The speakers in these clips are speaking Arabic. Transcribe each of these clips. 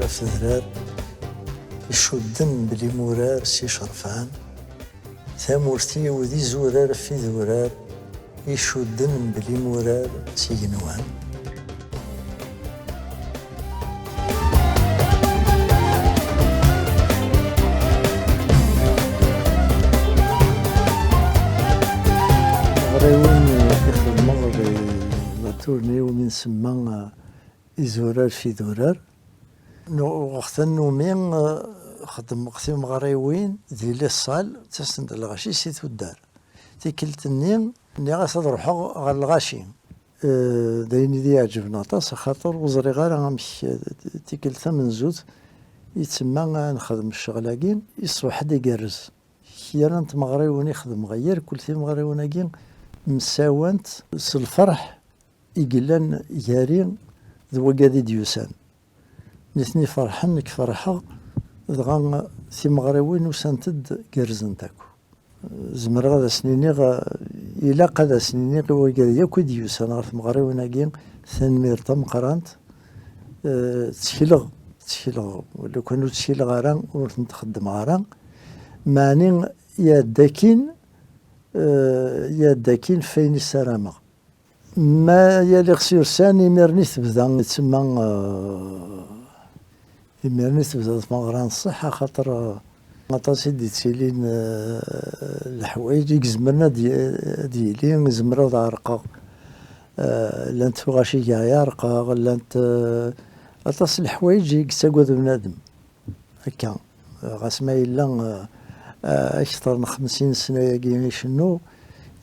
أفذرار يشدن بلي مرار سي شرفان ثامورتي وذي زورار في ذورار يشدن بلي مرار سي جنوان. غريوين يخدموا بطورني ومن سما يزورار في ذورار وقت النومين خدم قسيم غريوين ذي للصال تسند الغاشي سيتو الدار تيكلتني غاس نروحو غير الغاشي دايني دي عجبنا طاس خاطر وزري غير غامش تيكلتا من زوت يتسمى نخدم الشغلاكين يصبح حد يقرز كيرا انت مغريون يخدم غير كل ثيم مغريوناكين مساوانت الفرح يقلان يارين ذو قادي ديوسان نثني فرحان نك فرحة دغا ثي مغريوين وسانتد قرزن تاكو زمر غادا سنيني إلا قادا سنيني قوي قادي ياكو ديوسان غاف مغريوناكين ثانمير تم قرانت تشيلغ ولا كانوا تشيلغ غاران ونتخدم غاران معني يا داكين فين السلامة ما يلي خسير ساني ميرني تبدا تسمى ميرني تبدا تمغران الصحة خاطر عطاسي دي تسيلين الحوايج يزمرنا ديالي زمرا دارقا لانت غاشي يارقا لانت عطاس الحوايج يكساقود بنادم هكا غاس ما إلا أكثر من 50 سنة ياكي شنو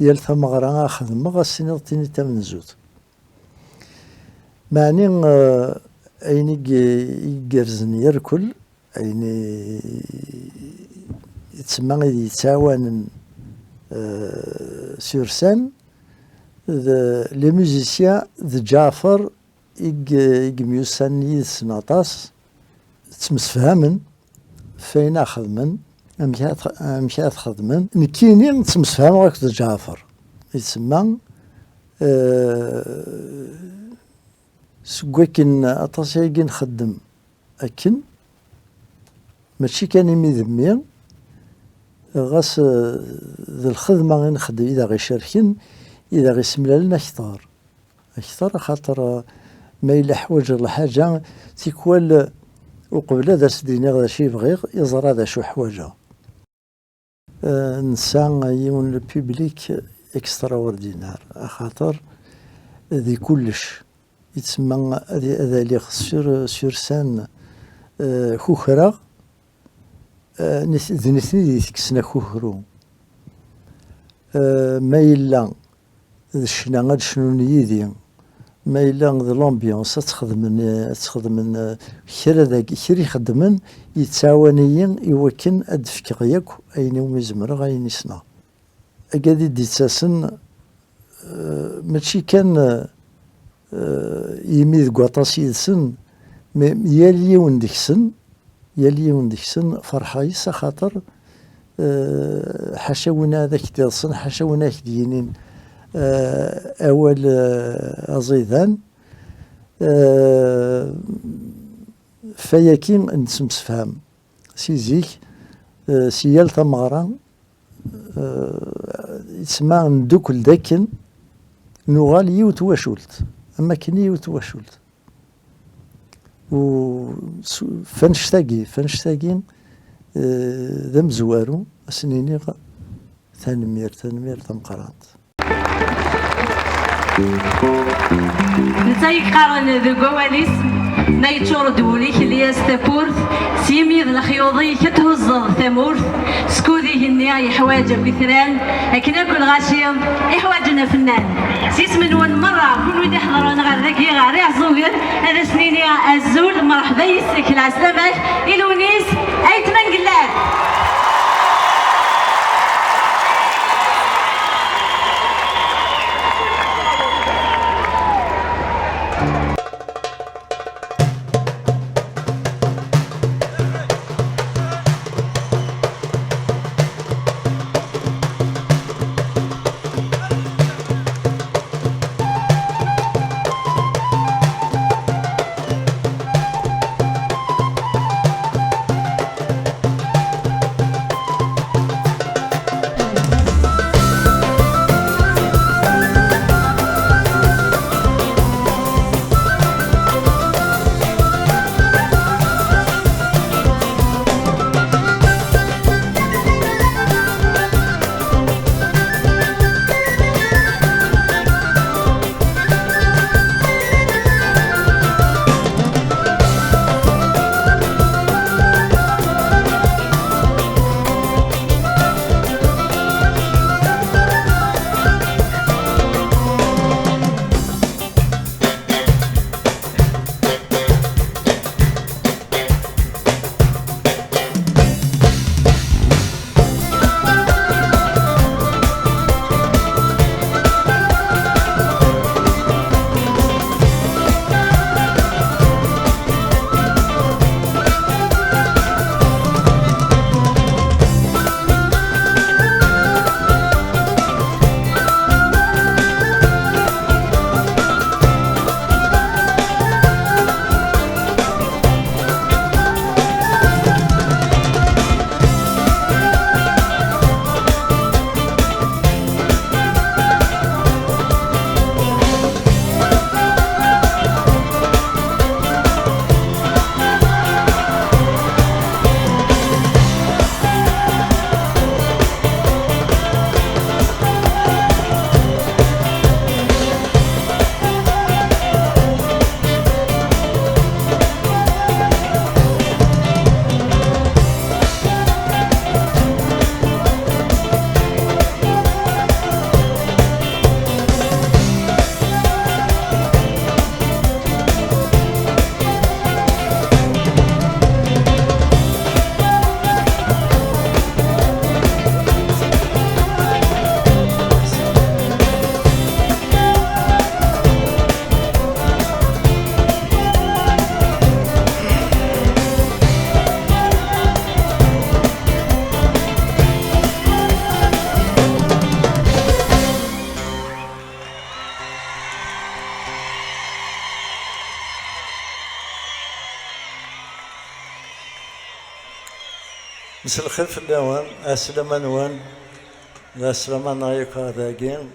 يال ثمغرا خدمة غاسيني غتيني تا من زود معني أيني يقرزن يركل أيني يتسمى يتساوان سورسان لي موزيسيان ذ جعفر يقميوسان يدسن عطاس تمسفهمن فين خدمن أمشات خدمن نكيني نتمسفهم غاك ذ جعفر يتسمى سكواكن أطاسيكي نخدم أكن ماشي كان يميذمي غاس ذا الخدمة غي نخدم إذا غي شاركن إذا غي سملالنا أكثر خاطر ما إلا حوايج الحاجة تيكوال وقبل درس ديني غدا شي بغيغ يزرى هذا شو حوايجها نسان يون البيبليك اكسترا اوردينار خاطر ذي كلش يتسمى هذا اللي سور سان خوخرا نثني تكسنا خوخرو ما إلا الشنا غاد شنو نيدي ما إلا ذا لومبيونس تخدم كرا ذاك كرا يخدمن يتعاونيين يوكن أدفك غياك أين ومزمر غاين يسنا أكادي ديتاسن ماشي كان يميذ قواطاس يدسن يالي وندكسن فرحة يسا خاطر حاشا ونا ذاك ديالسن حاشا ونا دينين أول أزيدان فياكين نتمسفهم سيزيك سيال تمغرا يسمى ندوكل داكن نوغال يوتواشولت أما كني يوتواشولت و فنشتاقين ذا مزوارو سنيني ثانمير تمقرانت نتايك قارن ذو قواليس نايتشور دوليك اللي يستفورث سيميذ الخيوضي كتهزض ثمورث سكوذي هني حواجة بثران لكن أكل غاشيم إحواجنا فنان سيس من ون مرة كل ودي يحضرون غير ذكي غير يعزوغر هذا سنيني الزول مرحبا يسك العسلامات إلونيس أيت من قلال مساء الخير في اللوان السلامة نوان لا سلامة نايك هذاكين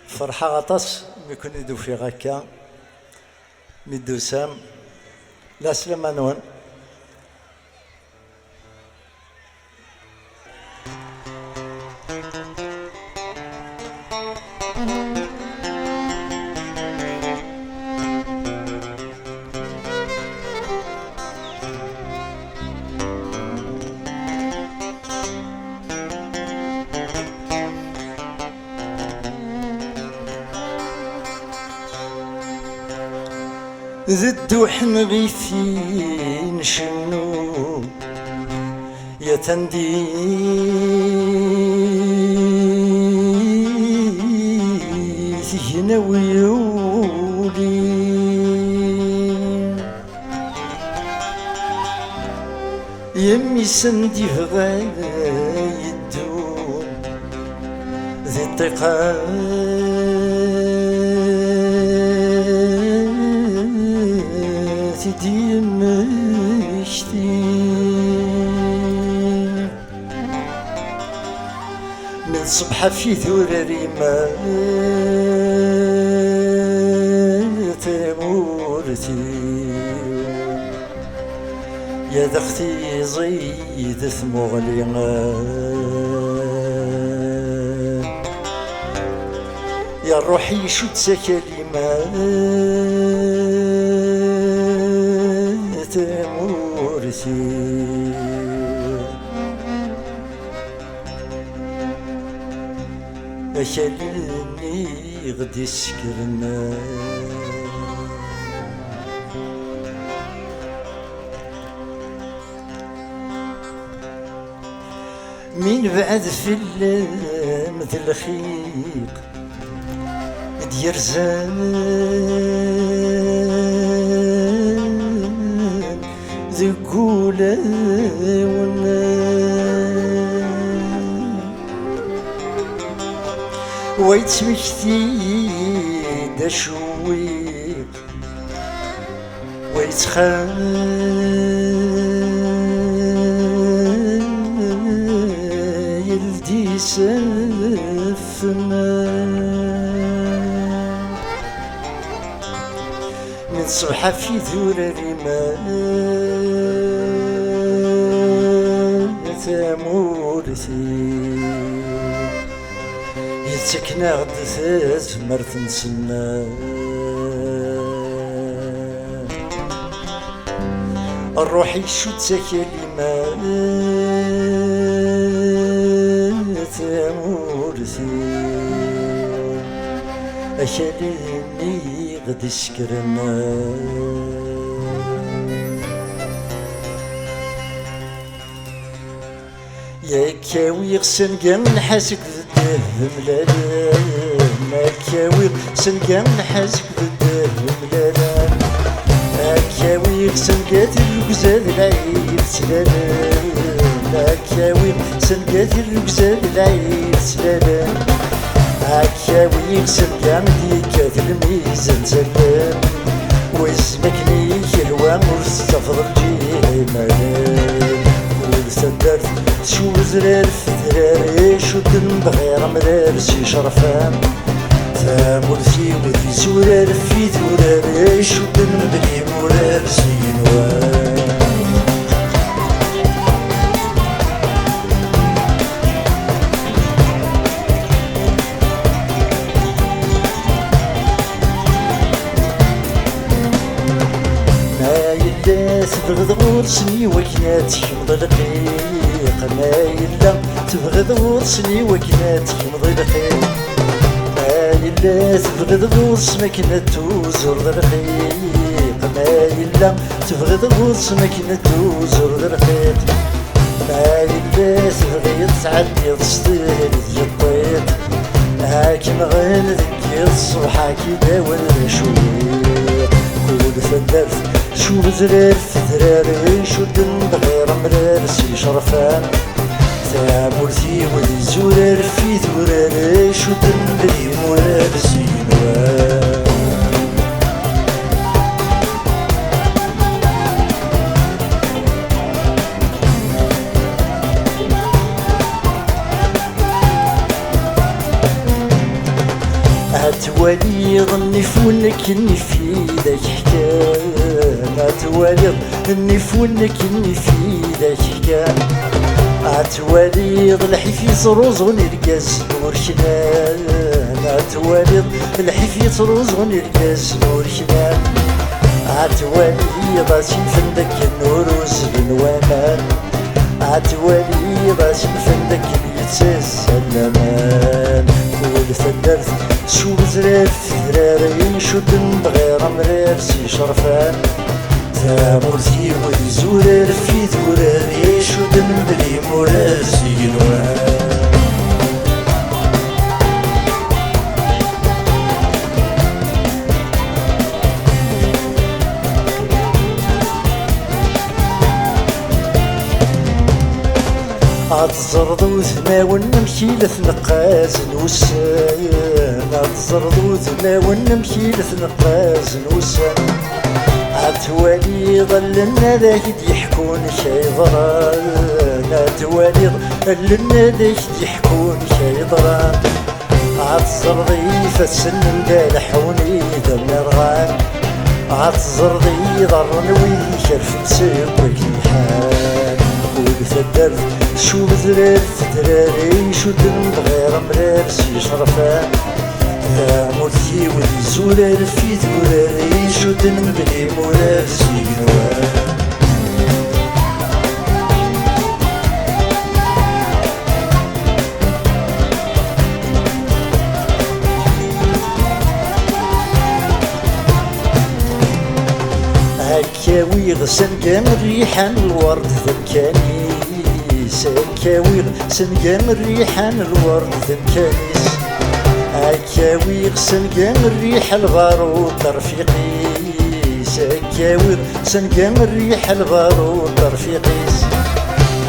فرحة غطاس ميكون يدو في غاكا ميدو سام لا سلامة نوان ذدو حنغيثي نشنو يا تندي هنا ويولي يمي سندي غايدون ذي الطيقات دي مشتي من صبحة في ذراري ما تمورتي يا دختي زيد ثمغلي يا روحي شو كلمات مورثي أكلني غدي سكرنا من بعد في مثل الخيق دير زمان ذكولة ويتمشتي دا شويق ويتخايل دي سفنا من صبحة في ذراري ما تمورثي يتسكنا غد تزمر تنسنا الروح يشو كلمات مورثي أكلني غد سكرنا يا كاوي غسن قام نحاسك ملالا ما كاوي غسن قام نحاسك ملالا ما كاوي غسن قاتل الوزاد العيد سلالا ما كاوي غسن قاتل الوزاد العيد سلالا ما كاوي غسن قام ديكات الميزان زلام ويسمكني يلوى مرستفض الجيمالان ولسدرت شو زرار في ذراري شدن بغير مرار سي شرفان تامورتي ودي زرار في ذراري شدن بلي مرار سي نوان تبغض غورسني وكنات يمضي القيق ما إلا تبغض غورسني وكنات يمضي القيق ما إلا تبغض غورس مكنة توزر الرقيق ما إلا تبغض غورس مكنة توزر الرقيق ما إلا تبغي تعدي تصدير ديال الطيق هاكي مغين ذكي الصبحة كي داول شويق كل ثلاث شو زرار في ذراري شدن بغير مرار سي شرفان تامورتي ودي زرار في ذراري شدن بلي مرار سي نوان توالي ظني فونك اني في ذاك حكاية توالي ظني فونك اني في ذاك حكاية توالي ضلحي في صروز ونرقاز نور شنان توالي ضلحي في صروز ونرقاز نور شنان توالي ضاسي فندك النور وزبن وامان توالي ضاسي فندك يتساس الأمان كل ثدرت شو بزرار ثراري شدن بغير مرار سي شرفان تامورتي ويزورار في ثورار شدن بلي مرار سي نوان عتزرضو ثناون نمشي لثنقاز نوسان عتزرضو ثناون نمشي لثنقاز نوسان عتوالي ظلنا ذاك يحكون شي ضران عتوالي ظلنا ذاك يحكون شي ضران عتزرضي فالسن مدالحوني ذا مرغان عتزرضي ضرن ويشرف بسيبك الحال ثدرت شو بزرار ثدراري شدن بغير مرار سي شرفان تامورتي ويزورار في ثوراري شدن بلي مرار سي نوان هكاوي غسن قام ريحان الورد ذكاني سكاوي سنقام الريحان الورد ذنكانيس هكاوي سنقام الريح البارود رفيقي سكاوي سنقام الريح البارود رفيقيس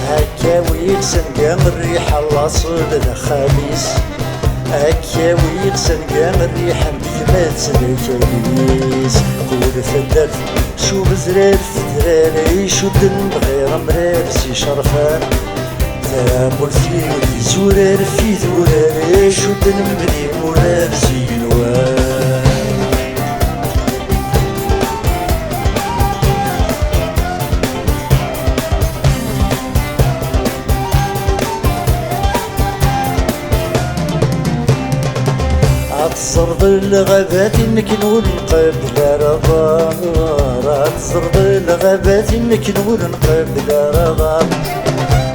هكاوي سنقام الريح الأصل الخبيث هكاوي سنقام الريح بثمات سنكايس كل ثدرت شو بزرار ثدراري شدن بغير مرار سي شرفان تامورتي ويزورار في ثوراري شدن بلي مرار سي نوان عتزرد الغابات نكنون قبل رضا عتزرد الغابات نكنون قبل رضا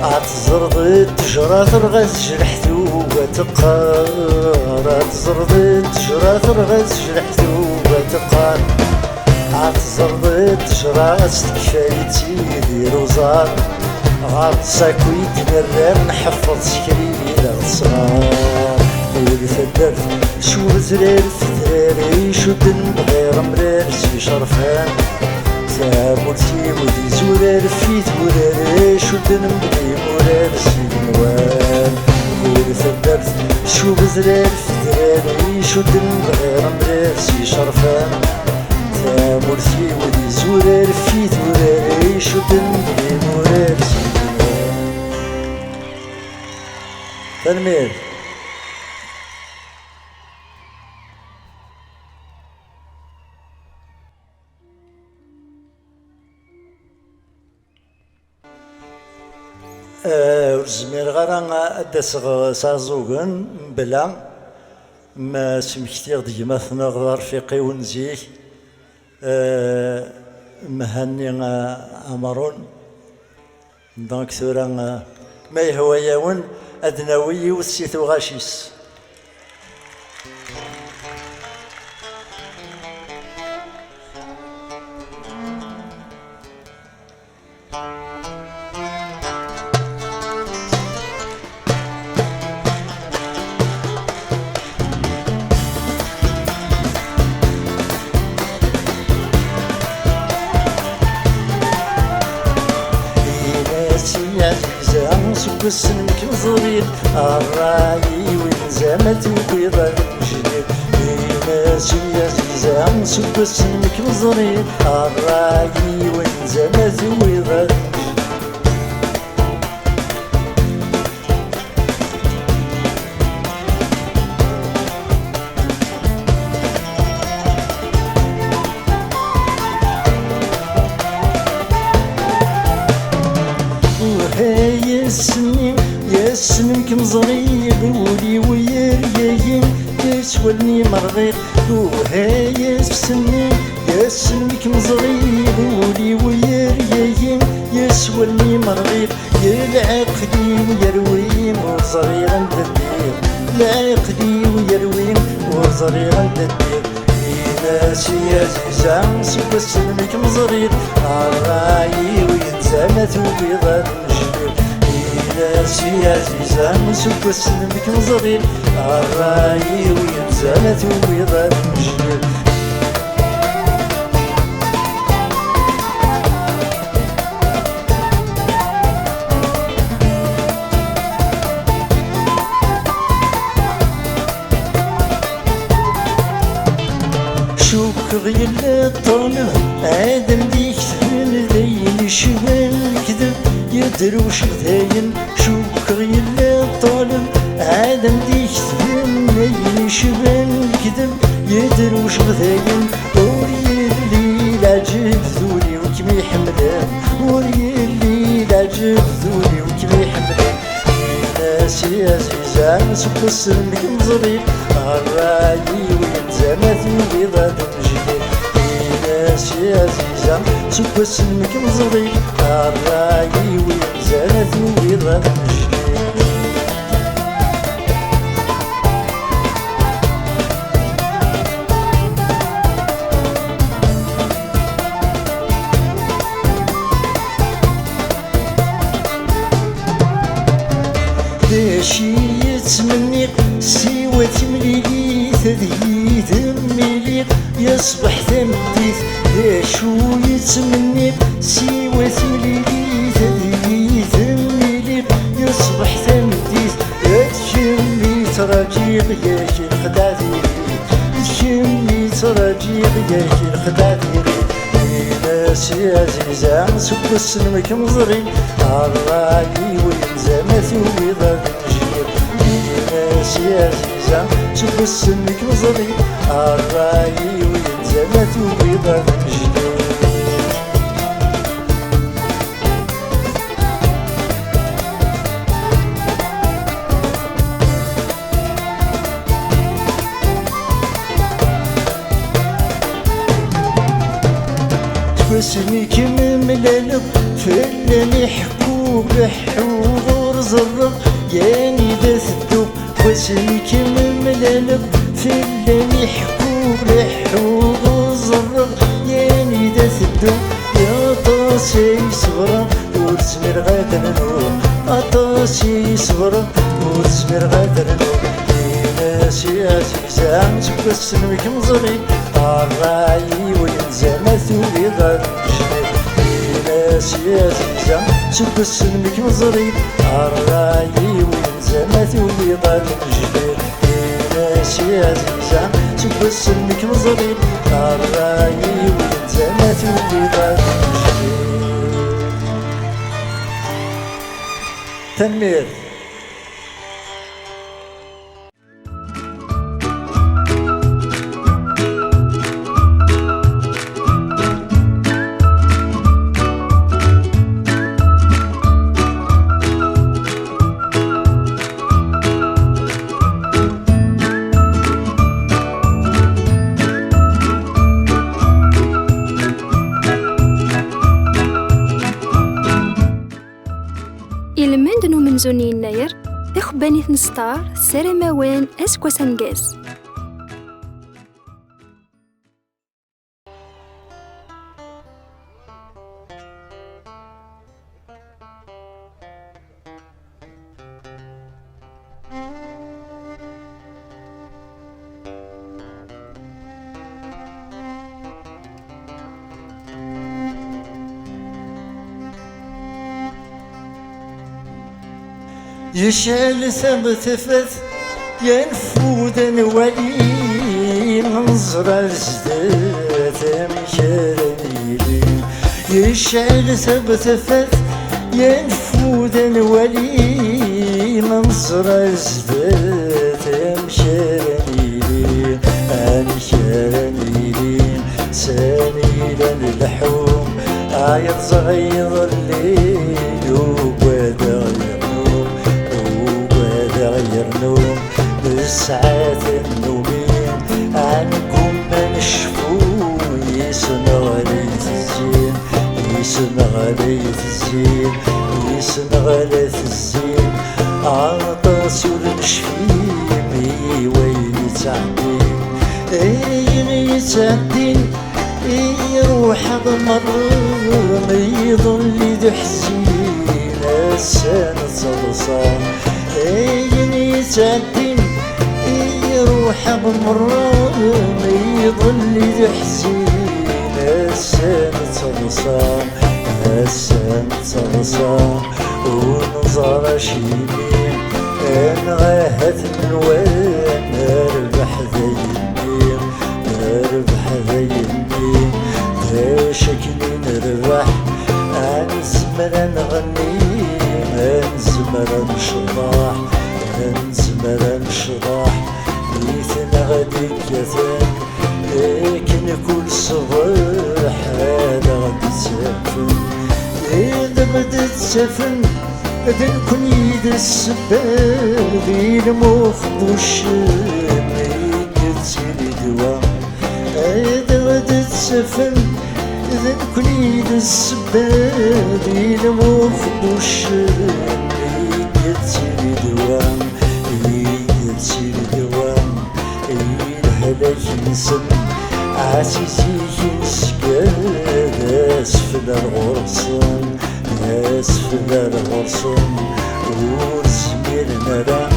عتزرد التجرات رغاز جرحتو وتقار عتزرد التجرات رغاز جرحتو وتقار عتزرد التجرات تكفايتي دير وزار عتساكويت مرام نحفظ سكري للصغار ثدرت شو بزرار ثدراري شدن بغير مرار سي شرفان تامورتي ودي زورار في ثوراري شدن بلي مرار سي نوان ثدرت شو بزرار ثدراري شدن بغير مرار سي شرفان تامورتي ودي زورار في ثوراري شدن بلي مرار سي نوان تنمير زمير غير داسغ سازوغن بلا ما سمكتيغ ديما غير رفيقي ونزيه مهني عمرون دونك ثورا ما يهوى ياون ادناوي وسيثو غاشيس سنك مزورين الراي وينزامت وبيضا جنيد ماشي عزيزة نسب سنك مزورين الراي وينزامت وبيضا مزريق ولي ويريين يسولني مرغيق وهاي سني يسلمك مزريق ولي ويريين يسولني مرغيق يلعقدي ويروين وصغير عند الدير العقدي ويروين وصغير عند الدير ناسي عزيزة سوى سلمك مزريق الراي وينزامت وبيضة المجدير ناسي عزيزة سوى سلمك مزريق الراي وينزامت وبيضة المجدير غير الطالب آدم ديك ثمن ذين شبه الكذب يدروش غذاين شوك غير الطالب آدم ديك ثمن ذين شبه الكذب يدروش غذاين وريلي العجب ذولي وكمي حملان وريلي العجب ذولي وكمي حملان ناسي عزيزة سوق السلمك مزريق الراي وينزامت وبيضة المجدير ناسي عزيزة سوق السلمك مزريق الراي وينزامت وبيضة المجدير داشي يتمنيق سوى تمليلي تذيذ مليق يصبح ثمديث داشو يتمنيق سوى تمليلي تذيذ مليق يصبح ثمديث تشمي تراجيق ياكي الخداديري تشمي تراجيق ياكي الخداديري ناسي عزيزة سوق السلمك مزري الراي وينزامت وبيضة المجدير ناسي عزيزة سوق السلمك مزري الراي وينزامت وبيضة المجدير واسمك مملل فلان يحكو بحور زرق ياني ذا الدوق واسمك مملل فلان يحكو بحور زرق ياني ذا الدوق يا طاسي صغرى ورسمر غادر نوم طاسي صغرى ورسمر غادر نوم ناسي عزيزة سوى السلمك مزري الراي وينزامت وبيضة المجدير ناسي عزيزة سوى السلمك مزري الراي وينزامت وبيضة المجدير ناسي عزيزة سوى السلمك مزري الراي وينزامت وبيضة المجدير تنمير زوني يناير إخباني ثنستار سيرماوان أسكوا سنجاز يشعل ثبت فث ينفود نولي منظر الزدات مشارنيلي يشعل ثبت فث ينفود نولي منظر الزدات مشارنيلي مشارنيلي سانيلا اللحوم عيط صغير الليل وبدا يرنوم بالساعات النومين عنكم ما نشفو يسمع غليت الزين يسمع غليت الزين يسمع غليت الزين عطاس ونشفي وين يتعدين يتعدين يروح ضمر ما يظل يحزين السنة صلصان يتعدين يروح ضمر ما يظل يحزين السنة صلصان السنة صلصان ونظر شيمين نغاهت النوان نربح ذيني نربح ذيني ذا شكلي نربح نزمر نغني نزمر نشطح نزمر نشطح ميتنا غادي كثان لكن كل صباح هذا غادي تسافن إذا بدت تسافن إذا نكون يد السباب المخ والشام يكتسلي دوا إذا بدت تسافن إذا نكون يد السباب المخ والشام يكتسلي دوا يكتسلي دوا الهلاك نسن عزيزي ينسكاد أسفل الغرصان أسفل الغرصان ورسمير نرى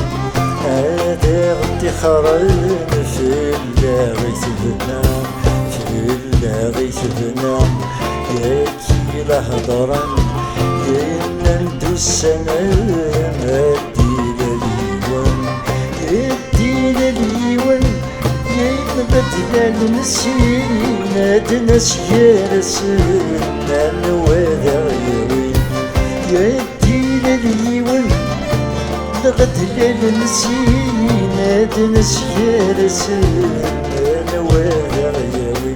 هذا غدي خران في اللاغيث بنام في اللاغيث بنام ياكي لهضران ينا ندو السلام الديل اليوان الديل اليوان بدل المسين ناس يارسن الوذا غيوين يدي لليون بدل المسين ناس يارسن الوذا غيوين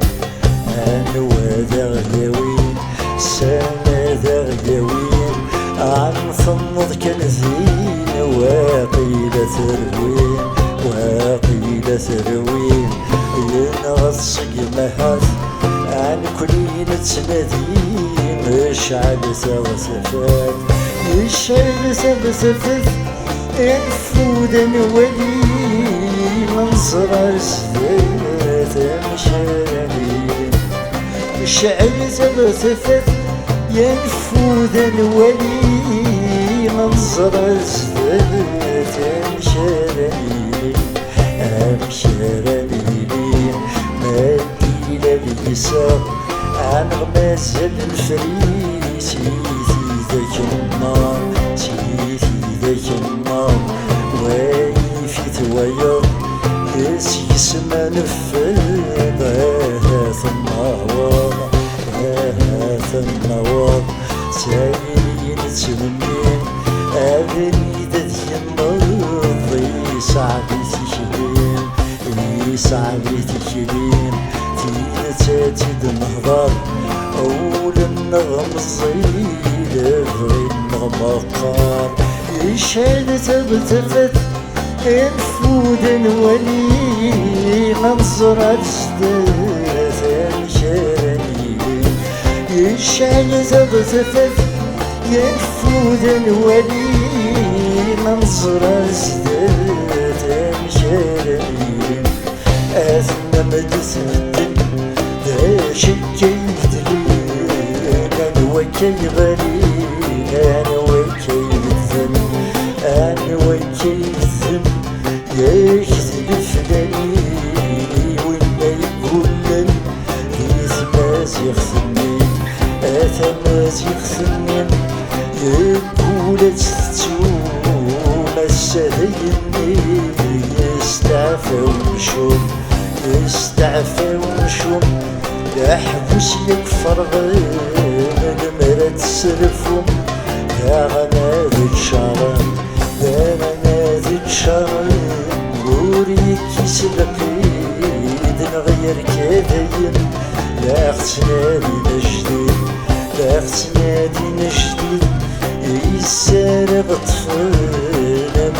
الوذا غيوين سنة ذا غيوين عن فنض كنزين وقيل ثروين وقيل ثروين ينغصق مهات عن كلين تنادي مشعل سوسفات يشعل سوسفات ينفود نولي منصر السدات مشارين يشعل سوسفات ينفود نولي منصر السدات مشارين مشارين مادي لليسار عن غمازل الفريس سيدي ذاك النار سيدي ذاك النار وايفي ثوير يسمى نفذ هاث النوار هاث النوار سايرين تسمين أبني ذي النار يسعدي تشرين يسعدي تشرين تاتي النهضار أول النغم الصيد غير النغم قار يشعل تبتفت ينفود نولي منصر السدات مشارين يشعل تبتفت ينفود نولي منصر السدات مشارين أثنى مدسن شكي يدري أنا وكي غري أنا وكي الذن أنا وكي الذن يكتب فلاني وما يقولن يثماز يخثني أثماز يخثني يقول تتوم السهيني يستعفى ومشوم يستعفى ومشوم يحبس يكفر غير المرد سرفهم يا غنادي الشرم يا غنادي الشرم وريك يسلقيد نغير كذاين لا اختنادي نجديد لا اختنادي نجديد يسارب طفل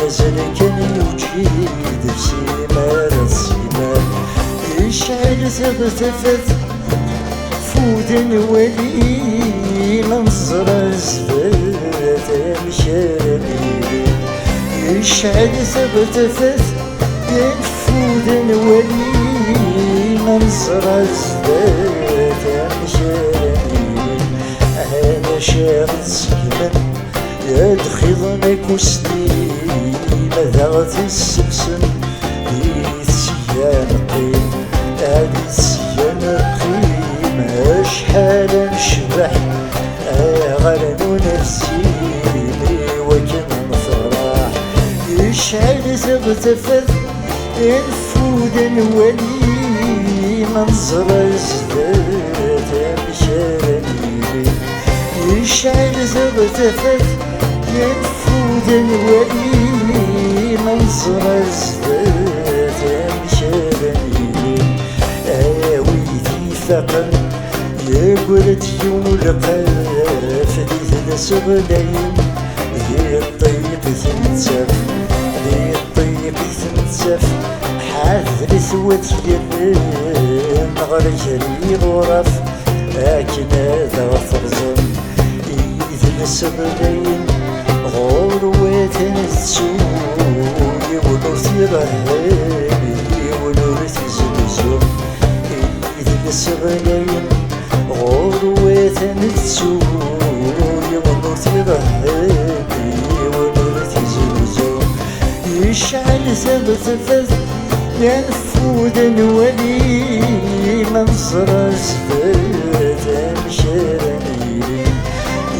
مازال كان يوجد سيمار السيمار يشعل تغتفت فود ولي منظر الزبات مشاري يشعل تغتفت فود ولي منظر الزبات مشاري أنا شاب سكمن يدخلني كسلي ماذا غتسكسن يتسيان قيم هادي تسيان قيم شحال نشبح غرنو نفسي وكن نفرح يشعل تغتفت الفود ولي منظر الزداد مشاري يشعل تغتفت ينفود الولي منظر الزداد مشاري ويدي ثقل يقول ديون القاف دي سغلين ذي الطيب تنسف ذي الطيب تنسف حاذر ثوت يمين غرجري غرف لكن هذا فرزن إذن السبلين غروات السوي ونرثي رهاني ونرثي زلزم إذن السبلين غروات السوي ونرثي رهاني ونرثي زلزم يشعل ثبت ينفود الولي منظر الزباد مشاري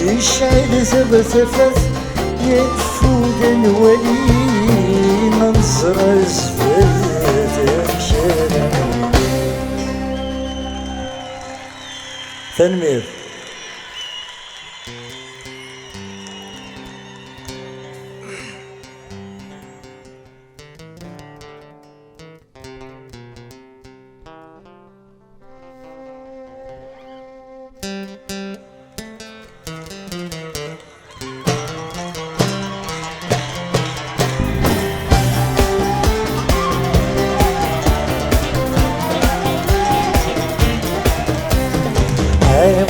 يشعل ثبت ينفود الولي منظر الزباد مشاري تنمير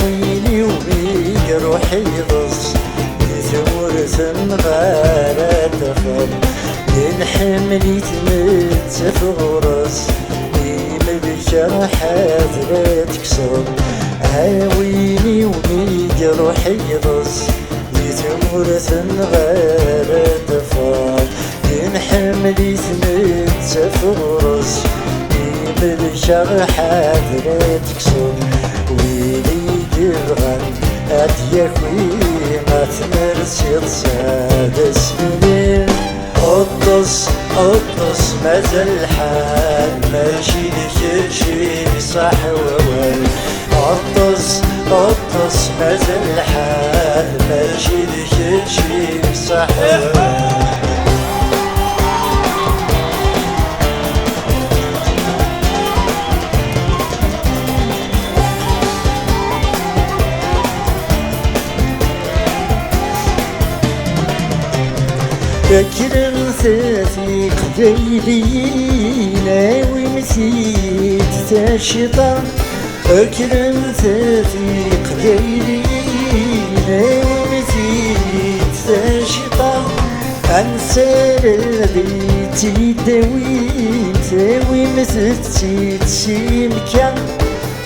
ويلي وبيك روحي ضص ثورة غارة تخل الحمل يتمتف غرس بالجرحات لا تكسر ويلي وبيك روحي ضص ثورة غارة تخل الحمل يتمتف غرس بالجرحات لا تكسر ويلي يبغن أديكوي ما تمرسي تصاد سنين قطص مازال الحال ماشي لك شي صح ووال قطص مازال الحال ماشي لك شي صح ووال فكر ثاثي قديلين ومسيت تاشطا فكر ثاثي قديلين ومسيت تاشطا أنسى الذي تداوي تاوي مثلتي تسيمكا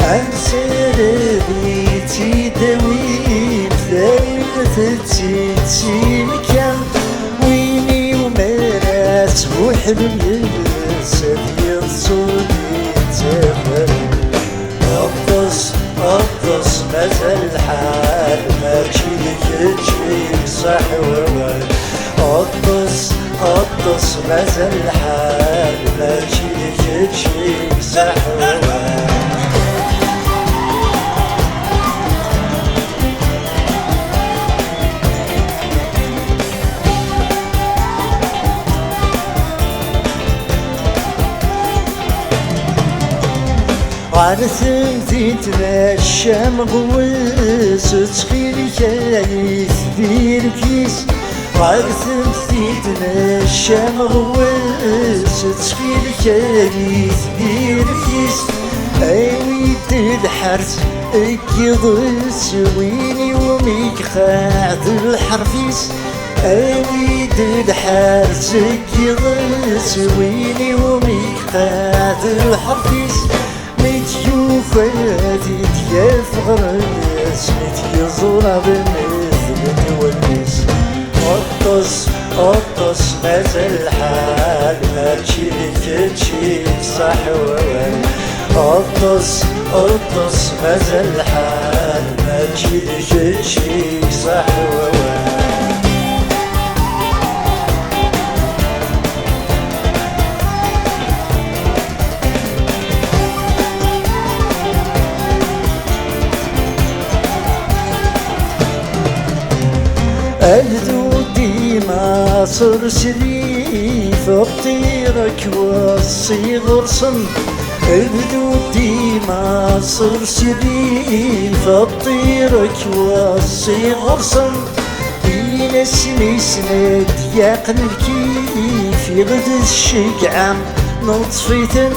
أنسى الذي تداوي تاوي مثلتي تسيمكا وحلم يسدي الصودي تفر قطص مازال الحال ماشي لك شي صح ووال قطص مازال الحال ماشي لك شي صح ووال عرسمتي تمشى مغوس تخيلي كايس دير كيس غير تمثيلنا الشام غويس تسفيل كاريث دير فيس أيويد الحرس اكيضس ويني وميك خاعد الحرفيس أيويد الحرس اكيضس ويني وميك خاعد الحرفيس متيوفاتي تياف غرس متيزورا بمثل توليس قطس مازال الحال ماشي لك تشي صح ووال قطس مازال الحال ماشي لك تشي صح ووال أهدو ديما صر شريف أطيرك والصيغر صن أهدو ديما صر شريف أطيرك والصيغر صن بين اسمي سند ياقن الكيف يغد الشقعة نطفيتن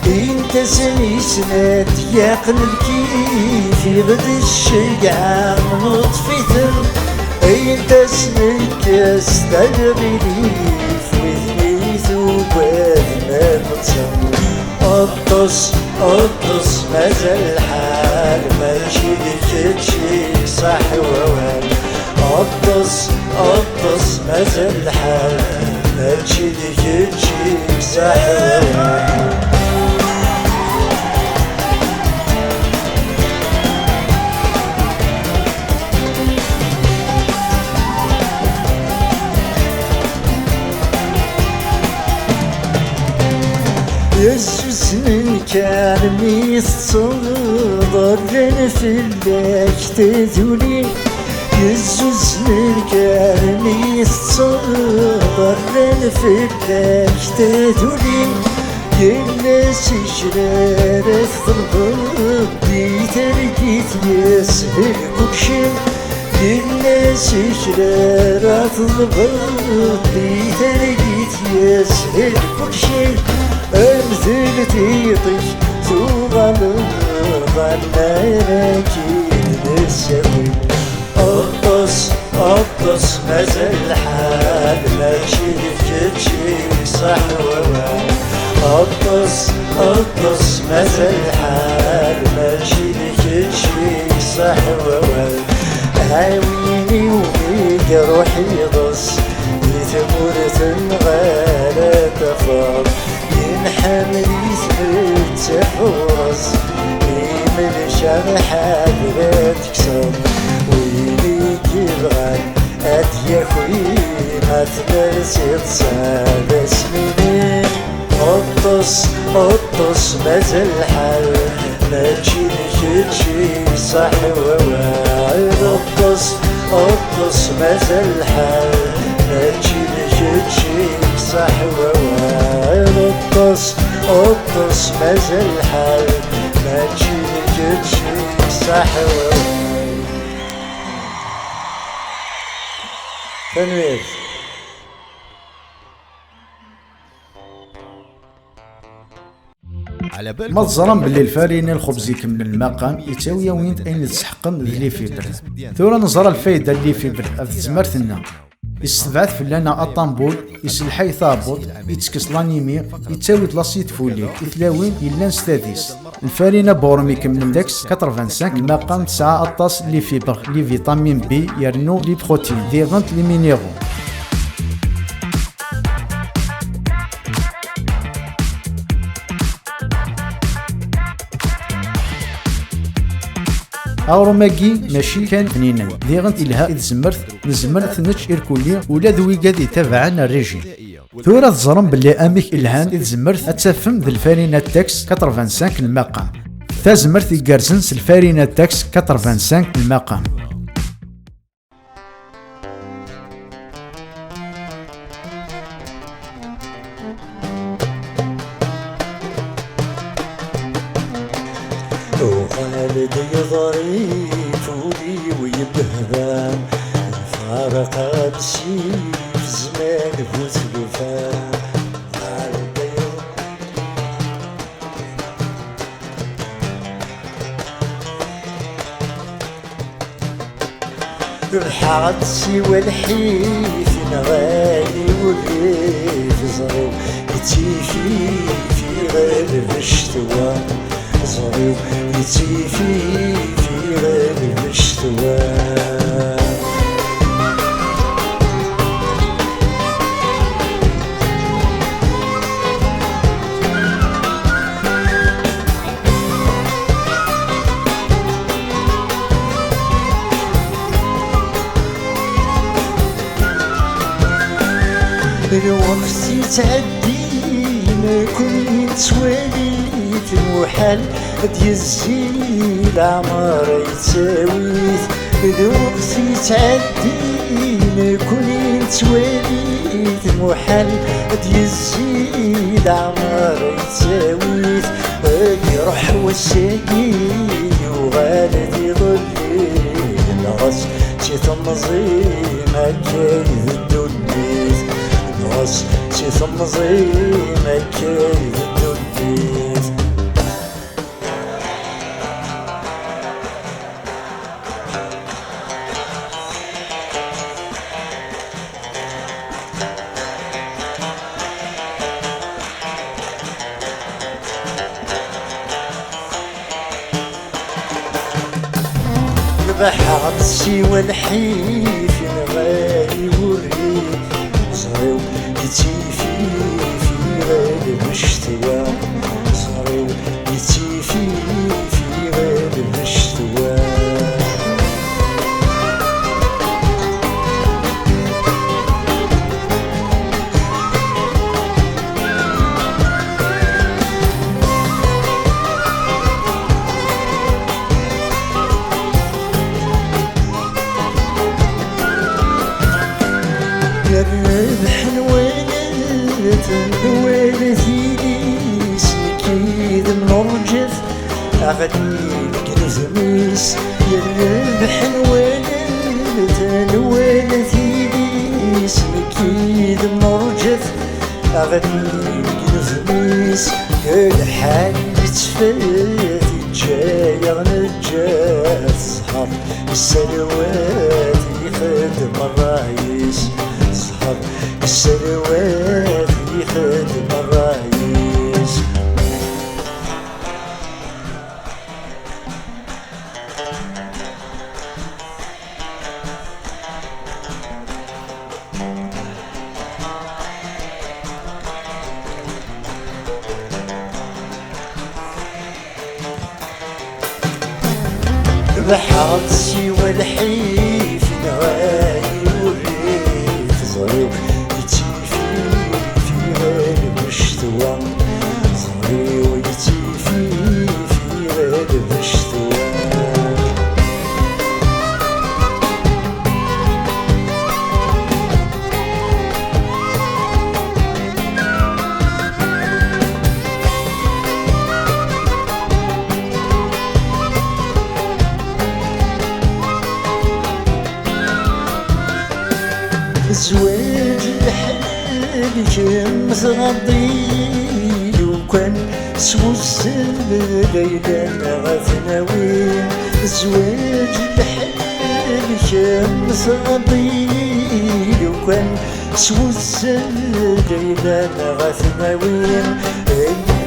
انت اسمي سند ياقن الكيف يغد الشقعة نطفيتن انت اسمك استغربي في وذني ثوبان ما متصور قطس مازال الحال ماشي لك تشيك صح ووال قطس مازال الحال ماشي لك تشيك صح ووال يسوس من كان ميصدر في اللك تدولي يسوس من كان ميصدر في اللك تدولي الناس شرارة الضرب بتركيت يسهل كلشي الناس شرارة الضرب بتركيت يسهل كلشي أمثل تيطيش تغلب ظنانك نسوي قطس مازال الحال ماشي لك تشي صح ووال قطس مازال الحال ماشي لك تشي صح ووال عاويني وبيك روحي ضص يتمر تنغالى تفاض ينحمل يثبت حورس يمل شرحات لا تكسر ويليك يبغى أديا خوي ما تنسي تصاب اسمي قطس مازال الحال ماشي لك تشي صح ووال قطس مازال الحال ماشي لك تشي صح ووال قطس مازال الحال ماشي لك تشي صح ووال تنوير ما تزرم باللي الفارين الخبز يكمل المقام يتاوي وين اين تسحقم اللي في برد ثورة نزرى الفايدة اللي في برد أذ يستبعث في لنا الطنبول يسلحي ثابط يتسكس لانيمي يتاوي لاصيت فولي إثلاوين إلا نستاذيس الفارينة بورمي كمل داكس 85 المقام 9 أطاس لي فيبر لي فيتامين بي يرنو لي بروتين دي غنت لي مينيرو أوروماكي ماشي كان فنينا ديغنت إلها إذ زمرت نتش إركولي ولا ذوي قاد يتابعنا الريجيم ثورة تزرم باللي أميك إلهان إذ زمرت أتفهم ذا الفارينة تاكس 85 المقام تازمرت يقارسنس الفارينة تاكس 85 المقام وخالدي ظريف ولي ويبهبان فارق بسي الحاط سوى الحيف نغالي والريف زريو يتيفي في غالب الشتوى زريو يتيفي في غالب الشتوى الوقت يتعدي ما كنت وليت المحال ديزي العمر يتساويت الوقت يتعدي ما كنت وليت المحال ديزي العمر يتساويت يروح والساقي وغالد يضلي الغص تيتمزي ما كاين الدنيا نغص تيتمزي ما كاين الدنيا بحر سوى الحيف نغالي والريف زريو يتيفي في غالب الشتوى زريو يتيفي في غالب الشتوى الربح نوالت نوالتي سنكيد منرجف أغنيك نزميس الربح نوالت نوالتي سنكيد منرجف أغنيك نزميس الحال يتفات جاي غنجات صحاب السلوات يخدم الرايس صحاب السلوات يخدم الرايس بحر سوى الحيف نغالي والريف زريو يتيفي في غالب الشتوى زريو يتيفي في غالب الشتوى زواج الحلال كان متغطي وكان سوى السل ليلى غثناوين زواج الحلال كان متغطي وكان سوى السل ليلى غثناوين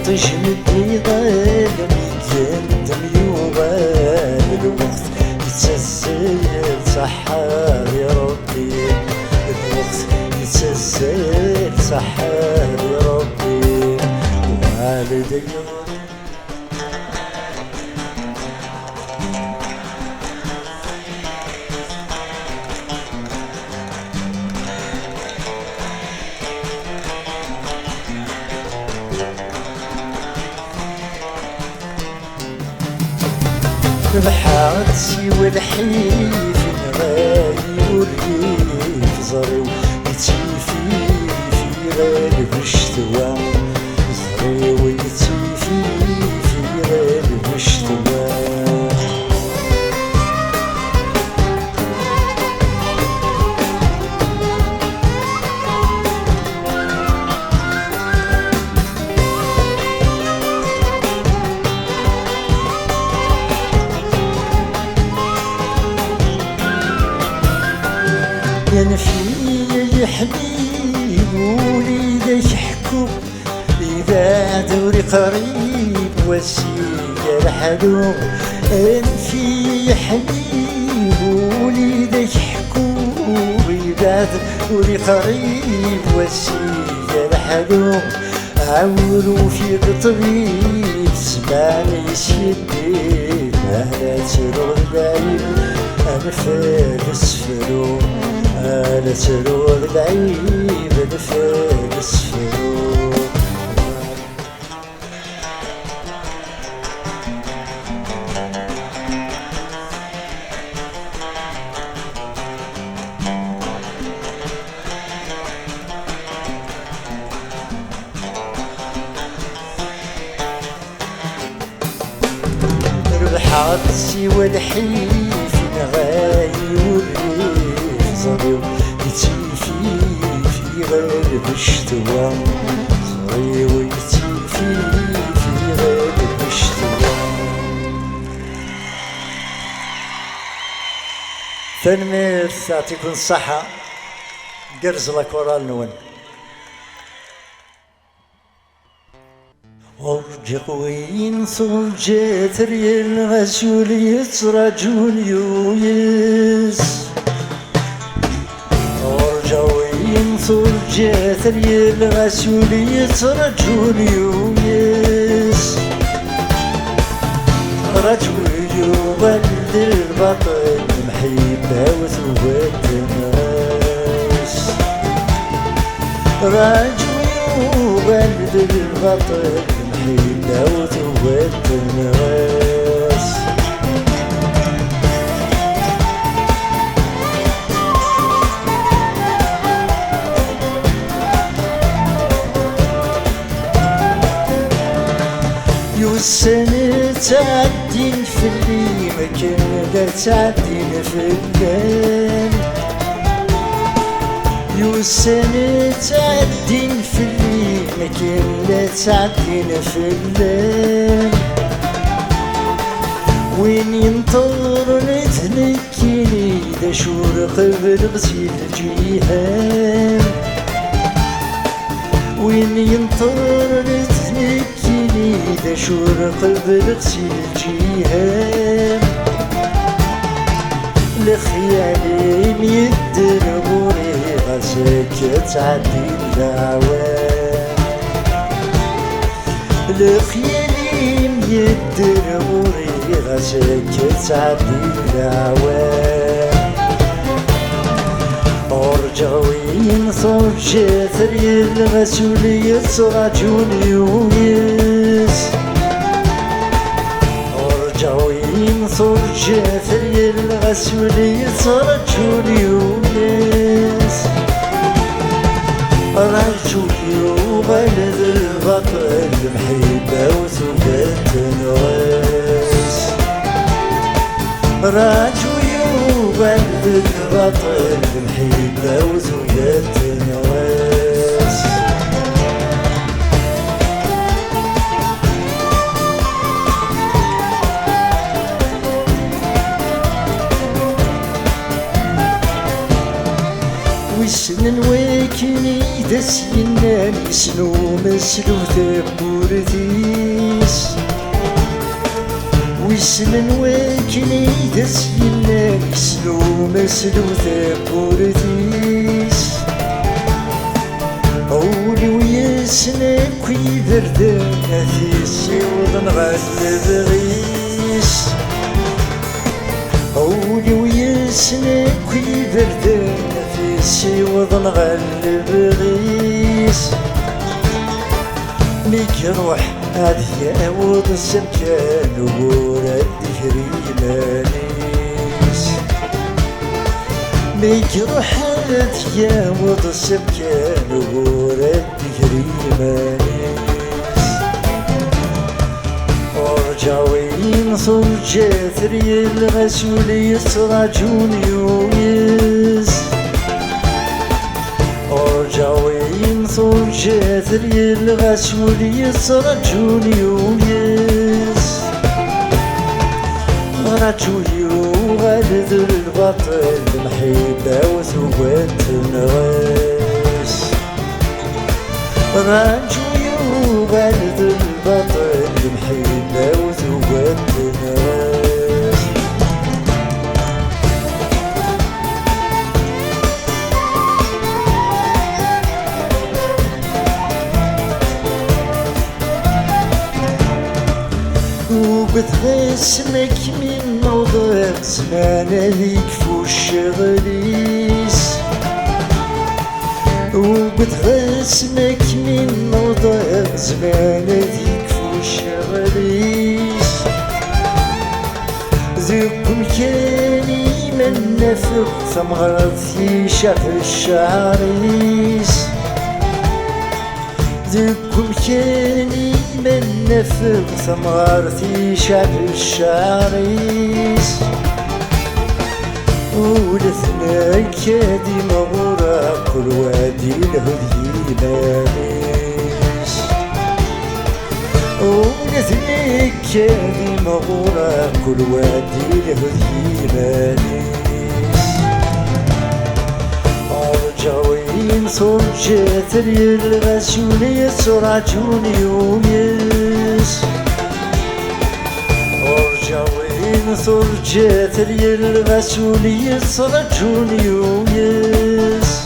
يطيش مدي ظالم يندم يغال الوقت يتسلسل سحار يا ربي الوقت يتسلسل سحار يا ربي والدي بحر سوى الحيف نغالي والريف زريو يتيفي في غالب الشتوى زريو يتيفي في غالب الشتوى ينفي يا حبيب وليدك يحكوا إذا دوري قريب والسيجة الحدوم. ينفي يا حبيب وليدك يحكوا إذا دوري قريب والسيجة الحدوم. عولوا في طبيب سمعني سيدي أهلا تروح بعيد أنا فارس فرو أهلا تروح بعيد أنا فارس فرو. ربحات سوى الحيف نغاي والريف صغير يتيفي في غير الشتوى صغير ويتيفي في غير الشتوى. تنمير يعطيكم الصحة قرز كورال نون. أرجق وين صوجت ريال غسول يترجون يويس. أرجق وين صوجت ريال غسول يترجون يويس. رجل يولد البطل محيبة وثوات الناس. رجل يولد البطل محيبة وثوات الناس. يوسن تعدين في اللي مكان لا تعدين في الليل. يوسن تعدين في اللي مكان لا تعدين في الليل. وين ينطر نتنكيني دا شور قبل غسيل الجيهان. وين ينطر نتنكيني دا شور قبل غسيل الجيهان. لخيالي ميدربوني غسك تعدي العوام. لخيالي ميدربوني غسك تعدي العوام. أرجعوين صوجة ريال غسولية رجل يويس. أرجعوين صوجة ريال غسولية رجل يويس. رجل يوبلد البطل محيبة وثبات نغاس. رجل يوبلد البطل محيبة وثبات نغاس. ويسنن ويكني داس ينان يسنو مسلو ثبورتيس. ويسنن ويكني داس ينان يسنو مسلو ثبورتيس. أولي ويسنن كي بردان أثيسي وضن غالب غيس. أولي ويسنن كي بردان سي وضن غلب غيس. ميك روح هذي عوض السمكان وورد كريمانيس. ميك روح هذي عوض السمكان وورد كريمانيس. أرجعوين صوجة ريال غسولية رجل يويس. أرجعوين صوجة ريال غسولية رجل يويس. رجل يغلد البطل محيدة وثوات النغاس راجو يغلد البطل محيدة وثوات النغاس وبتغسمك من موضوع زمان هذيك فوش غليس وبتغسمك من موضوع زمان هذيك فوش غليس ذوكم كاني من نفق ثمغرت في شاف الشعريس ذوكم كاني من نفق ثمرتي شعب الشعريس ولثنا كادي مغورة كل وادي الهدي ماليس ولثنا كادي مغورة كل وادي الهدي ماليس أرجعوين صرجة الغسولية سرعتون يوميس أرجعوين صرجة الغسولية سرعتون يوميس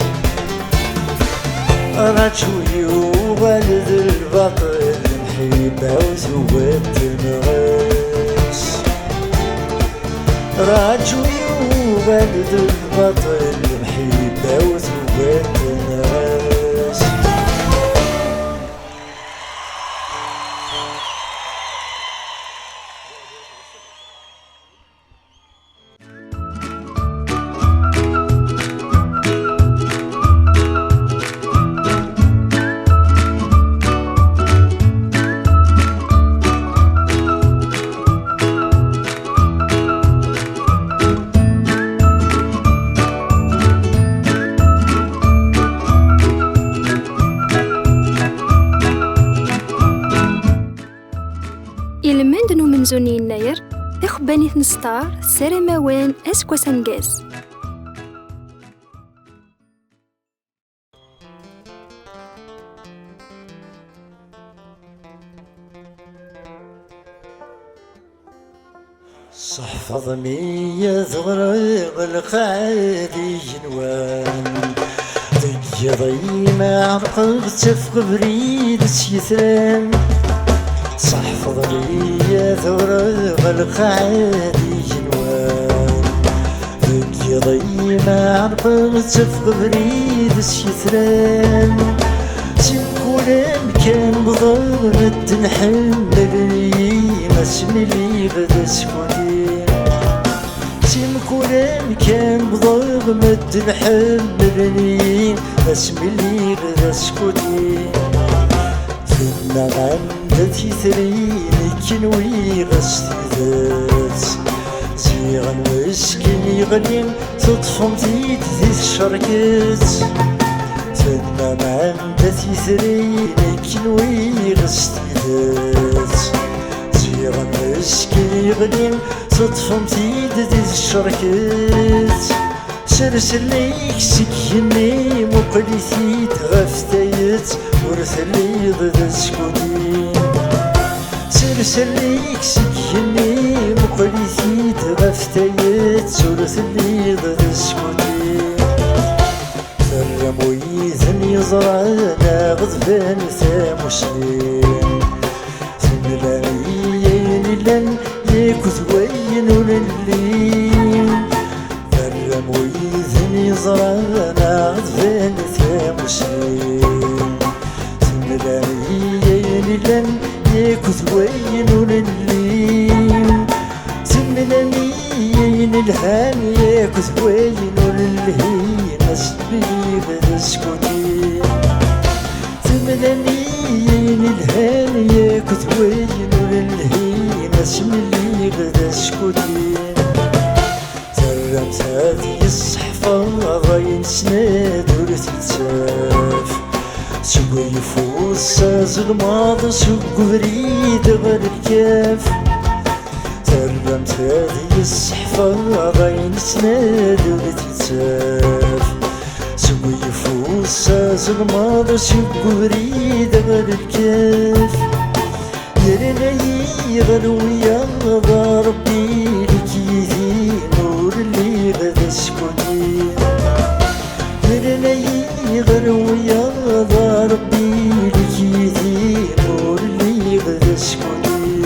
رجو يوغلد البطل محيبة وثوات النغاس رجو يوغلد البطل محيبة وثوات النغاس إلمند نو من زوني يناير تخباني ثنستار سارة موان أسكوا سنجاز صحفظني يا ثغرق القعادي جنوان ضي ما عرقك تفق بريد سيثان صحفظني يا ثغرق القعادي جنوان ضي ما عرقك تفق بريد سيثان تنكون كان بضغط تنحملني ما اسملي غدا سكوني تنكون كان بضغط تنحملني ما اسملي غدا سكوني ثم عندتي ثريني كنوي غستي ذات زيغن وسكني غنين تطفم تيد ذي الشركات ثم عندتي ثريني كنوي غستي ذات زيغن وسكني غنين تطفم تيد ذي الشركات سرسليك سكيني مقلثي تغفتيت ورثلي ضد سكوني سرسليك سكيني مقلثي تغفتيت ورثلي ضد سكوني فرمو يذن يزرانا غضبان ثاموسين ثملايين لن يكثوين وللين فرمو يذن يزرانا غضبان ثاموسين ثملايين لن يكثوين وللين ثملايين الهان يكثوين وللهين اسبي بدا سكوتي ثملايين الهان يكثوين وللهين اسمي بدا سكوتي ترمت هذه الصحفة غاين سناد ورث تساف سوق يفوز ساز الماضي سوق بريد غير الكاف ترمت هذه الصحفة غين سناد ولتتساف سوي فوساز الماضي سيبو بريد غير الكاف يرني غلويا غا ربي لك يدي نور اللي غدا سكوني يرني غلويا غا ربي لك يدي نور اللي غدا سكوني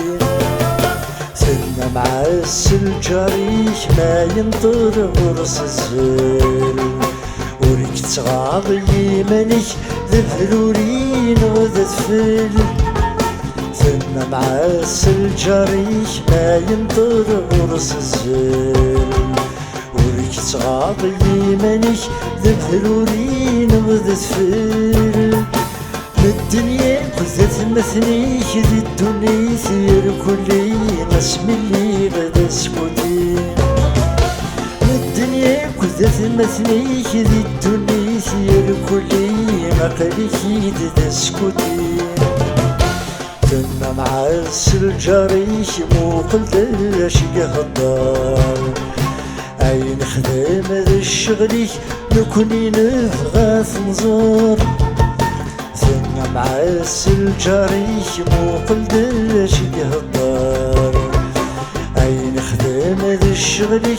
ثم مع الجريح ما ينطر ورص الزل وريك تغاض يمانك ذبلورين غدا تفل ثم مع الجريح ما ينطر ورص الزل وريك تغاض يمانك ذبلورين غدا تفل الدنيا كذا مثنيك ذي الدنيا ثير كلي نسم اللي غدا سكوتي الدنيا كذا مثنيك ذي الدنيا ثير كلي مقاليك ذا سكوتي تنا مع الجريح موقل داش يهضر عين خدام ذا الشغلي نكوني نبغى نزور ثم مع الجريح موقل داش يهضر عين خدام ذا الشغلي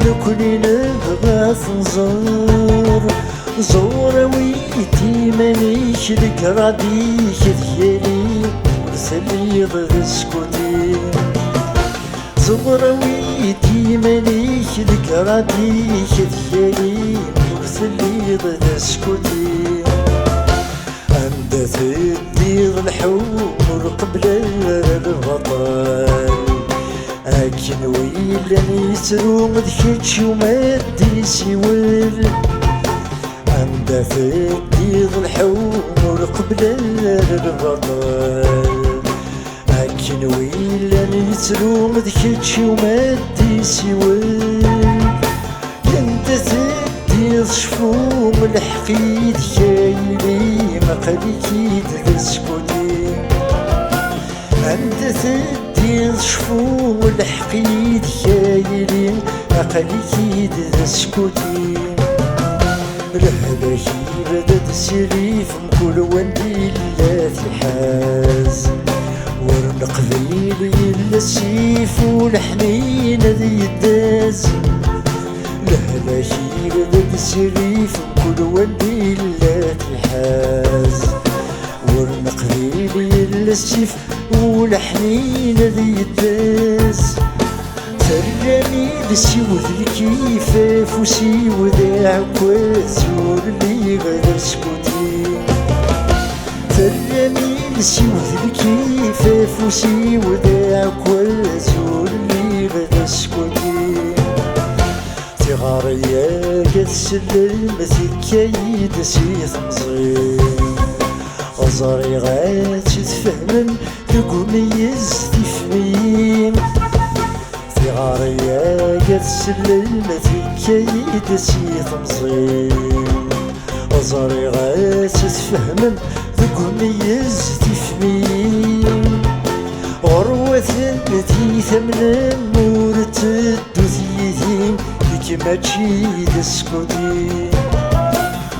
نكوني نبغى نزور زور ويتي مانيش لك راديك ديالي مرسلي ضد سكوتي زور ويتي مانيش لك راديك ديالي مرسلي ضد سكوتي عند تدير الحمر قبل البطل لكن ويلاني يسرو مدكتش وما دي سيول عند تدير الحمر قبل البطل لكن ويلاني يسرو مدكتش وما دي سيول عند تدير شفوم الحقيد كايلي مقاليك ذا سكوتي عند تدير شفوم الحقيد كايلي مقاليك ذا سكوتي الهلاكي بدا تسيري في مكل وندي لا تحاز ورن قبيلي الا السيف والحنين ذي يداز الهلاكي بدا تسيري في مكل وندي لا تحاز ورن قبيلي الا السيف والحنين ذي يداز تراني لسيوذ الكيفاف وسيوذ عكواز اللي غدا سكوتي تراني لسيوذ الكيفاف وسيوذ عكواز اللي غدا سكوتي تغاريا قد سلم ثكايد سيث مزين أزاري غاد تفهمن تقوميز تفمين غاريا قد سلمت كيد سيث مزين أزاري غاد تفهمن تقوميز تفمين غروة ثنتي ثمن مورت الدوثيثين لك ما تشيد سكوتي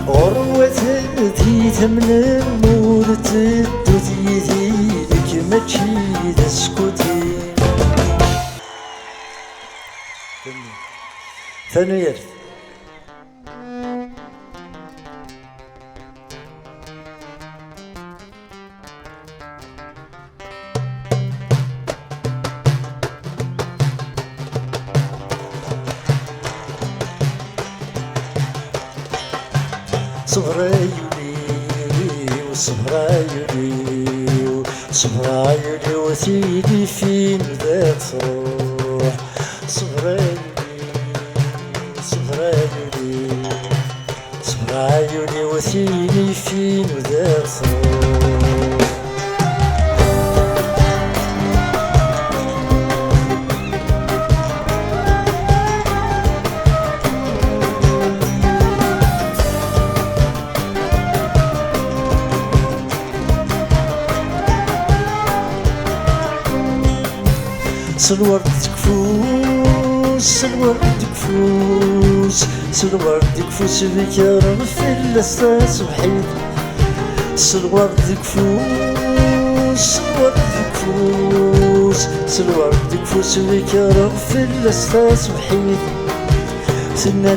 غروة ثنتي ثمن مورت الدوثيثين لك ما تشيد سكوتي ثانية صبرايولي وصبرايولي صبرايولي وثيلي فين ذات تروح صبرايولي صبرايولي وثيلي فين ذات تروح سلوار تكفوس سلوار تكفوس بك رغفي الأساس وحيد سلوار تكفوس بك رغفي الأساس وحيد ثنا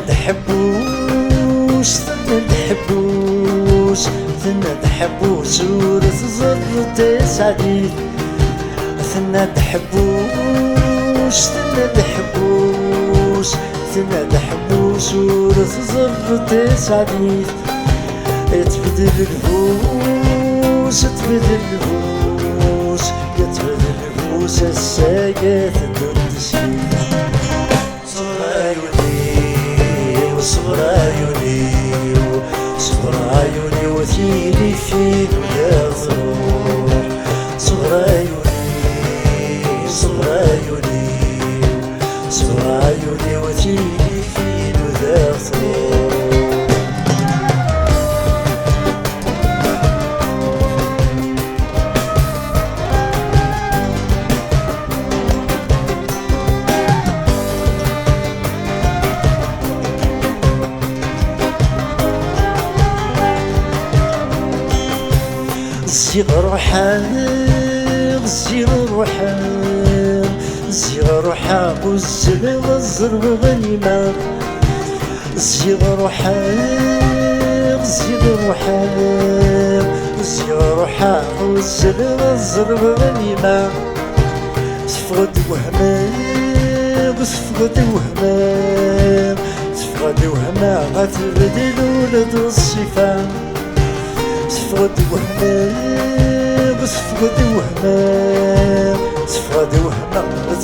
تحبوس ورث زرتي سعديد ثنا تحبوس ورث زرتي سعديد يتبدل الفوس الساقات الدنسيد صبر عيوني وثيلي فين ولا ضرور صبر عيوني وثيلي فين ولا ضرور الزغر حاق والزلغ الزرغ غنيمة الزغر حاق والزلغ الزرغ غنيمة تفقد وهمام غتبدل ولد الصفام تفقد وهمام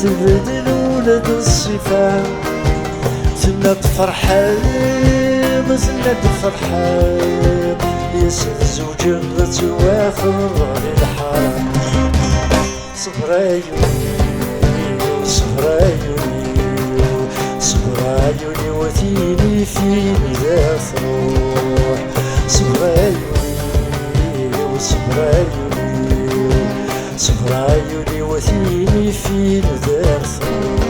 تبدل ولد الصفام ثنا تفرحان يسر زوج غتواخر للحرام صبر عيوني وثيني فين ذا ثروح صبر عيوني وثيني فين ذا ثروح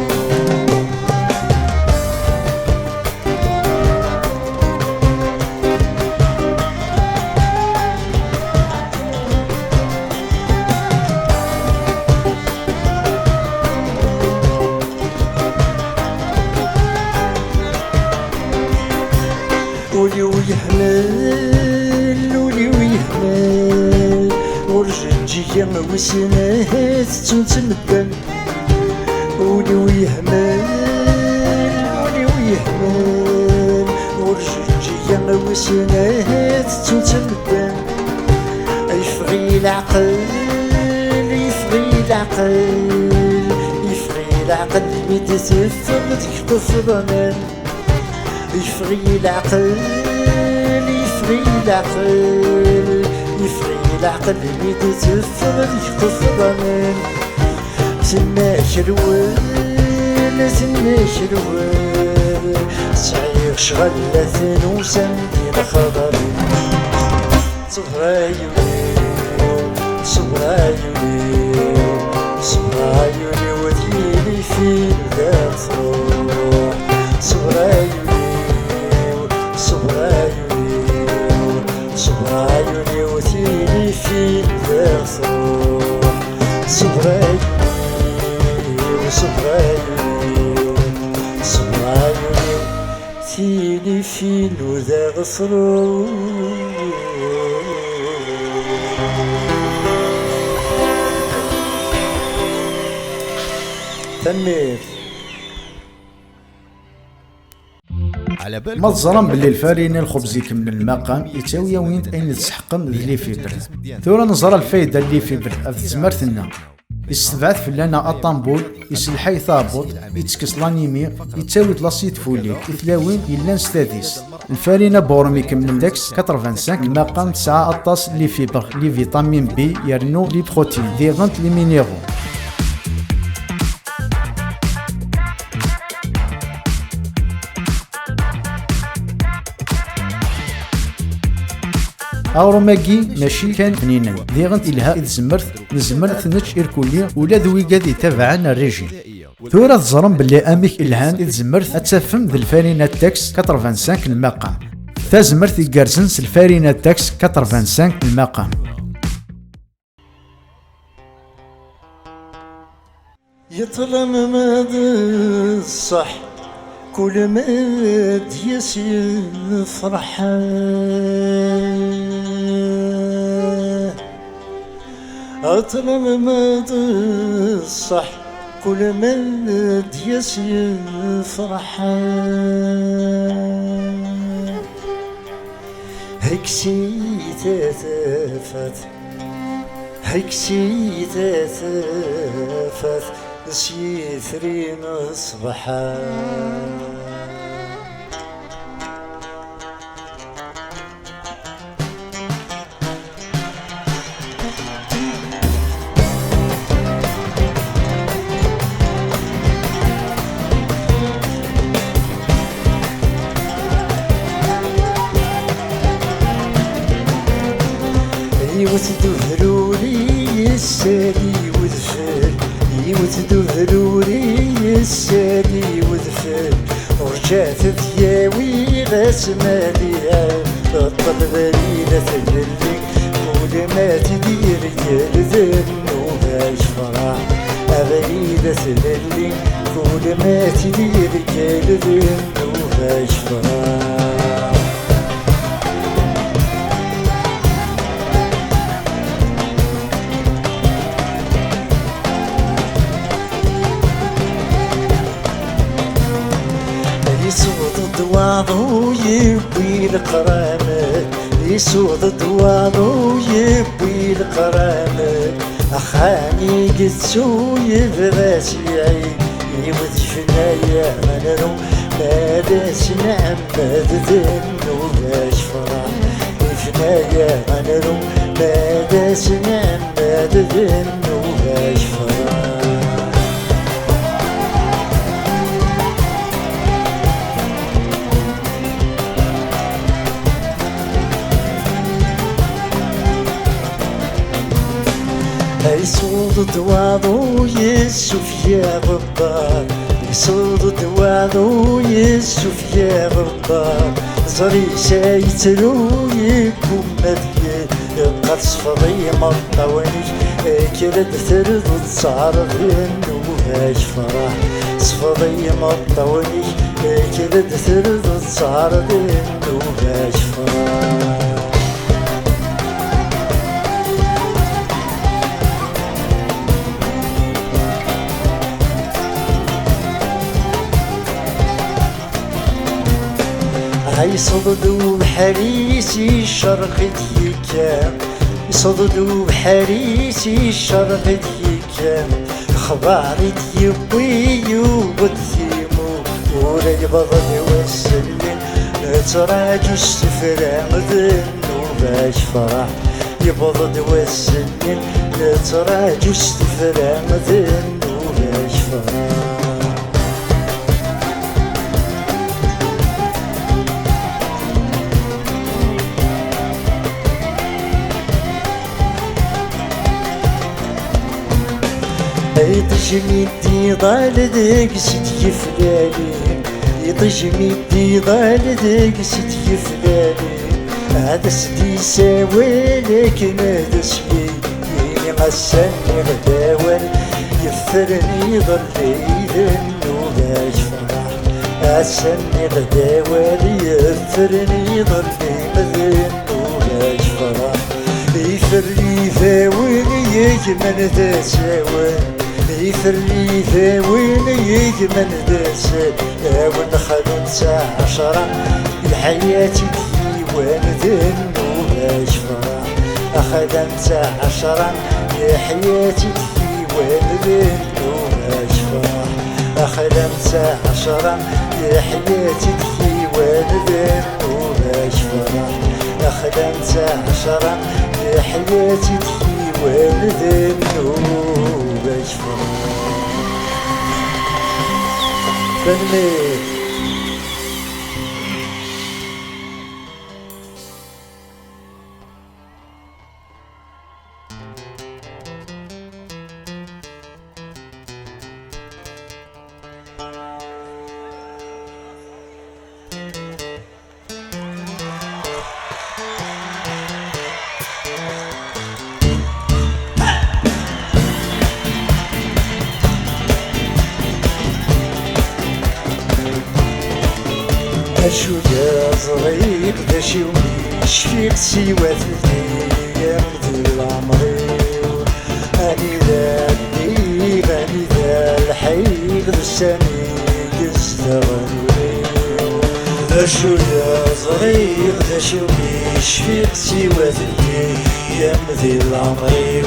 ولي ويهمل ورججي وسنات تنتمدن ولي ويهمل ورججي وسنات تنتمدن يفغي العقل ميتسفر تكتف ضمان يفغي العقل ميتسفر تكتف ضمان تناش الوال صعيغ شغلة وسندين خضر صبر عيوني وثيلي فين ذا ثروح صبر عيوني وثيلي فين ذا ثروح صبر عيوني ثيلي فين ذا ثروح تنمير ما تزرم باللي الفارين الخبز يكمل المقام يتاوي وين اين تسحقم اللي في بر ثورة نزرى الفايدة اللي في بر تزمرتنا يستبعث في لنا الطنبول يسلحي ثابط يتكس لانيمي يتاوي لاصيت فولي إثلاوين يلان ستاديس الفارينة بورمي كمل داكس 85 المقام 9 أطاس اللي في بر لي فيتامين بي يرنو لي بروتين دي غنت لي مينيرو أوروماكي ماشي كان فنينا ديغنت إلها إذ زمرت نزمرت نتش إركولي ولا ذوي قادي تابعنا الريجيم ثورة تزرم باللي أميك إلهان إذ زمرت أتفهم ذي الفارينة تاكس 85 المقام تازمرت يقارسنس الفارينة تاكس 85 المقام يطلم ماد الصح كل ماد يسير فرحة أطلم ماد الصح كل ماد يسير فرحة هكسي تتفت هكسي تتفت سيثرين صبحا وتدهرولي السالي وذفر وتدهرولي السالي وذفر ورجعت ثياوي غاس ماليها الطلب ليلة اللي كل ما تدير يلذن وباش فرح ليلة اللي كل ما تدير يلذن وباش فرح يسود الدواضو يبوي القرامة يسود الدواضو يبوي القرامة أخاني قدسو يبغى سيعي يود فنايا منرو ماذا سنعم ماذا ذنو باش فرح فنايا منرو ماذا سنعم ماذا ذنو باش فرح يصود دواضو يسوف يا غبار يصود دواضو يسوف يا غبار زري سايتلو يكون مدين يبقى صفضي مطاونيش كرد ثرد وتصارض وهاش فرح صفضي مطاونيش كرد ثرد وتصارض وهاش فرح يصددوا بحريسي الشرق ديكام يصددوا بحريسي الشرق ديكام خباري ديبوي وبدثيمو ولا يبضل يوسلن تراجو السفران ذنو باش فرح يبضل يوسلن تراجو السفران ذنو باش فرح يطجمي دي ضال ديك ستي فلالي يطجمي دي ضال ديك ستي فلالي هذا سدي ساوي لكن هذا سيدي يني غساني غداول يفرني ظلي ذنو باش فرح غساني غداول يفرني ظلي ذنو باش فرح يفرني ذاوي يجمن ذا ساوي يفرلي ذاوين يجمن داسل ونخلو نساء 10 الحياة ديوان ذنو باش فرح أخذ نساء 10 حياتي ديوان ذنو باش فرح أخذ نساء 10 حياتي ديوان ذنو باش فرح أخذ نساء 10 حياتي ديوان ذنو باش فرح فنمي شوية صغير ذا شي وميش فيك سوى الأيام ديال عمري أني ذا الحيق السامي قزد غنولي ذا شوية صغير ذا شي وميش فيك سوى الأيام ديال عمري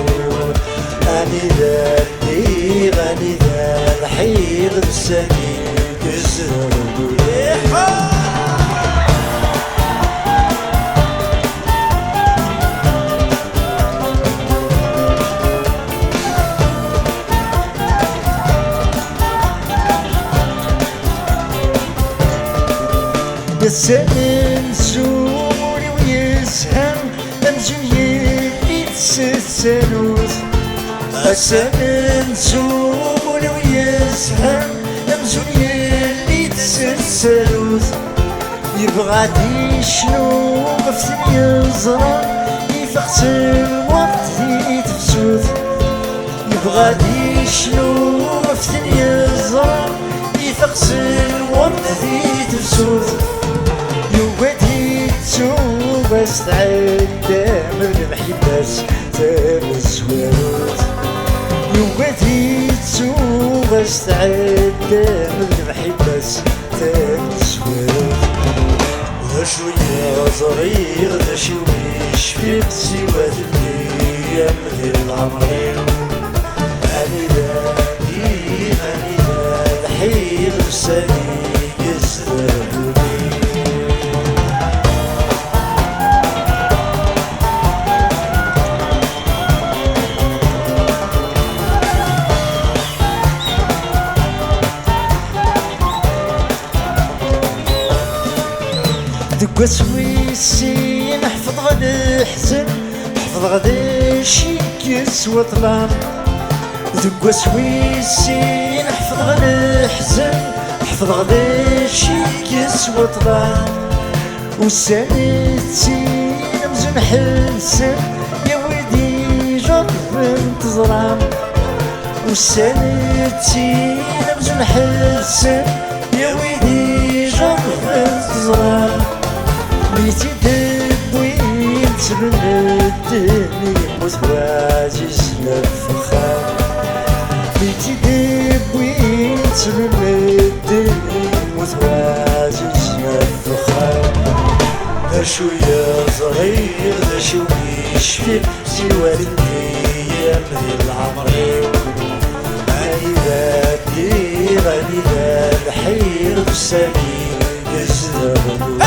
أني ذا الحيق السامي قزد غنولي يسأل سوري ويسهم أمزوني يتسلسلوث أسأل سوري ويسهم أمزوني يتسلسلوث يبغى شنو غفتن يزرع يفقس الوقت يتفسوث يبغى شنو غفتن يزرع يفقس الوقت يتفسوث يوادي تسوق استعدى من المحباس تاب الزواروت يوادي تسوق استعدى من المحباس تاب الزواروت ذا شوية صغير ذا شي وميش فيك سوى الأيام ديال عمري أني ذا الحيق السامي يزدادوني دقا سويسي نحفظ غدا حزن نحفظ غدا شي كيس وطلان دقا سويسي نحفظ غدا حزن نحفظ غدا شي كيس وطلان وسالتي نمزن حلسن يا ولدي جرب انتظران وسالتي نمزن حلسن يا ولدي جرب انتظران بيتي دبوين تبندني متواجس للفخار بيتي دبوين تبندني متواجس للفخار ذا شوية صغير ذا شي وميش فيك سوى الأيام ديال عمري غني ذا الحيق السامي يزدادوني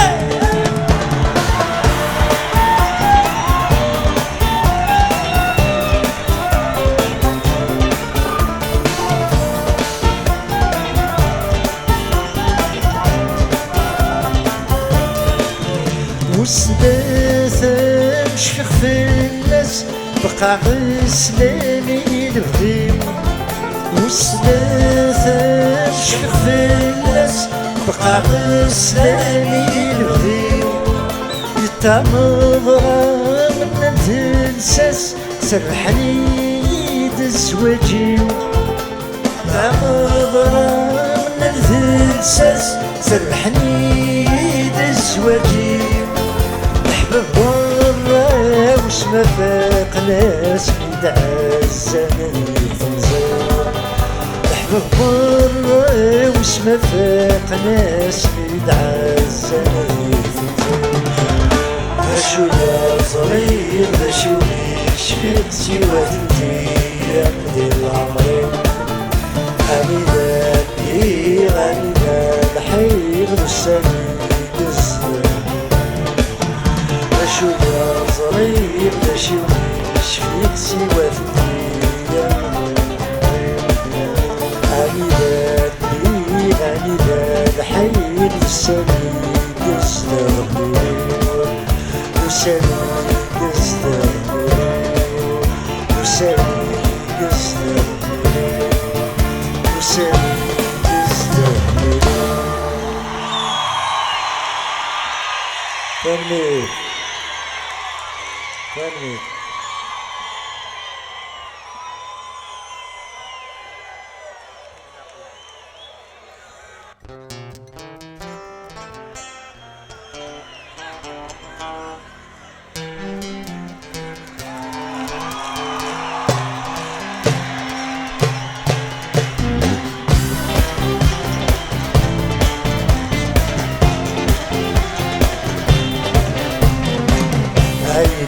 وسداثا مشفيخ في الناس بقى غسلاني البغيم وسداثا مشفيخ في الناس بقى غسلاني البغيم يتعمض من تنساس سرحني يد الزواجيم تعمض من تنساس سرحني يد الزواجيم برا وش ما فاقناش يتعزم التنزيل نحبب برا وش ما فاقناش يتعزم التنزيل ذا شوية صغير ذا شي وميش فيك سوى الأيام ديال عمري أني ذا الحيق السامي يزداد شوية صغير ذا شي وميش فيك سوى الأيام أني ذا الحيق السامي يزدادوني وسامي يزدادوني وسامي يزدادوني وسامي يزدادوني كمل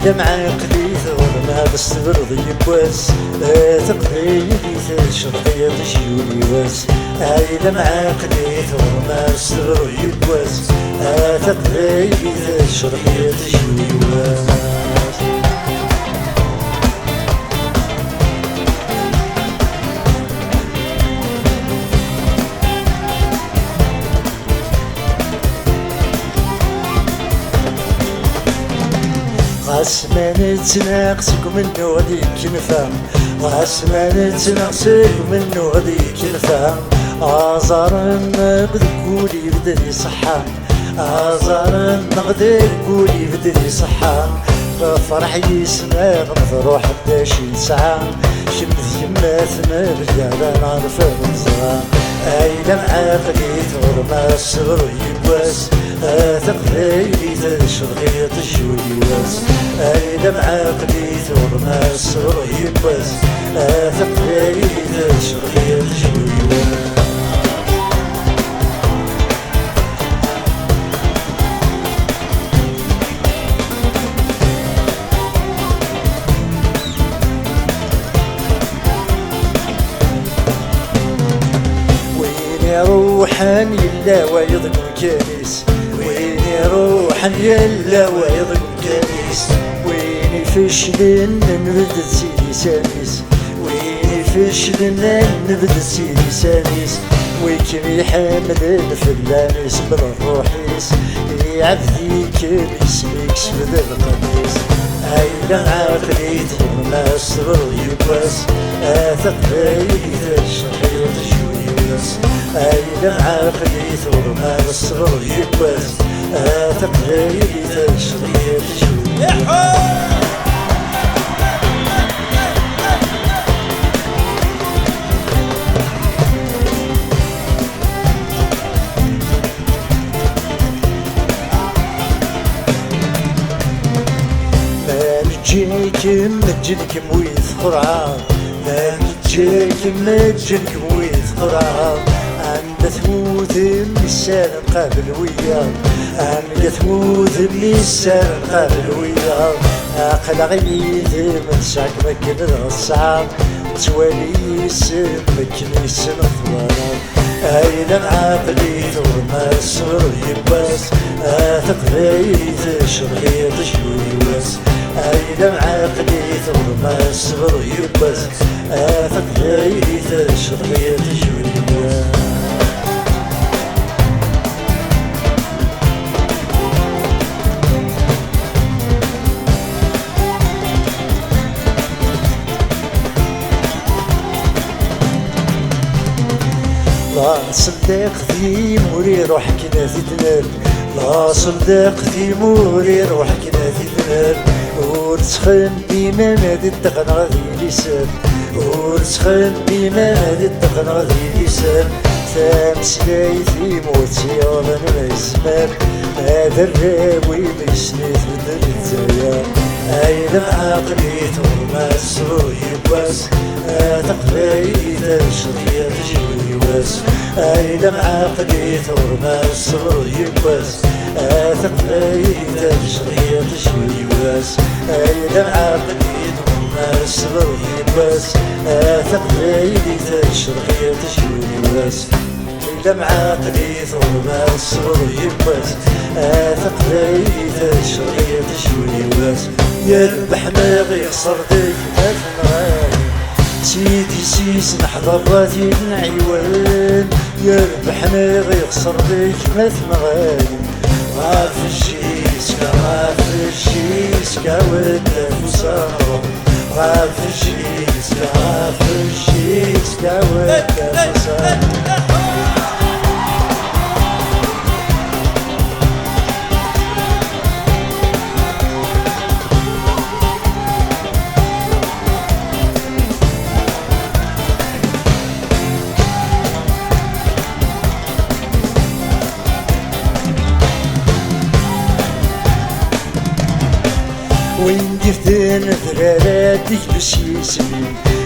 عايدة معاقلي ثور ما بالصبر ضيب واس تقبيلي الشرقية تشيولي واس عايدة معاقلي ثور ما بالصبر ضيب واس تقبيلي الشرقية تشيولي واس غاسمان تناقصك منو غاديك نفهم غاسمان تناقصك منو غاديك نفهم آزار نقدكولي بدري صحة آزار نقدكولي بدري صحة فرح يسمع مفروح داشي ساعة شمت يماتنا بالجهل نعرف نزرع عايلة معاقلي ثور ما الصبر يبواس تقبيلي الشرقية تشولي واس عايلة معاقلي ثور ما الصبر يبواس تقبيلي الشرقية تشولي واس روحان يلا ويضق الكنيس ويني روحان يلا ويضق الكنيس ويني فشل نبدل سيدي سانيس ويني فشل نبدل سيدي سانيس ويكمي حامل الفلانيس بالروحيس عبدي كنيس ميكس بدل القميص عايلة عاقلي ثم ما الصبر يبواس تقبيلي الشرقية تشوي واس عايلة عاقلي ثور ما الصبر يبواس تقبيلي الشرقية تشوي واس جيكم مجنكم ويث قرعة ما جيكم مجنكم ويث قرعة عند تموت اللسان قابل وياه عند تموت اللسان قابل وياه عقل غيث من ساك مكن الغصعة توالي يسن مكن يسن ثوانا عايلة معاقلي ثور ما الصبر يباس تقبيلي الشرقية تشوي واس عايلة معاقلي ثور ما الصبر يباس تقبيلي الشرقية تشوي واس لا صدق في موري روحك نادي دنر لا صدق في موري روحك نادي دنر ورتخن ديما نادي الدقن غادي لسان ورتخن ديما نادي الدقن غادي لسان تمسلاي في موتي ولا نمزمر هذا الراوي ميسنيت بدل الزايا عايلة معاقلي ثور ما الصبر يبواس تقبيلي الشرقية تشوي واس عايلة معاقلي ثور ما الصبر يبواس تقبيلي الشرقية تشوي واس عايلة معاقلي ثور ما الصبر يبواس تقبيلي الشرقية تشوي واس عايلة معاقلي ثور ما الصبر يبواس تقبيلي الشرقية تشوي واس يربح ما غيخسر ديك ما تنغالي سيدي سيس نحضر راتي العيوان يربحنا غيخسر بيك ما تنغالي غاف الشيسكا غاف الشيسكا والتفسارو غاف الشيسكا غاف الشيسكا والتفسارو وين دفتن ذراراتك بسيسين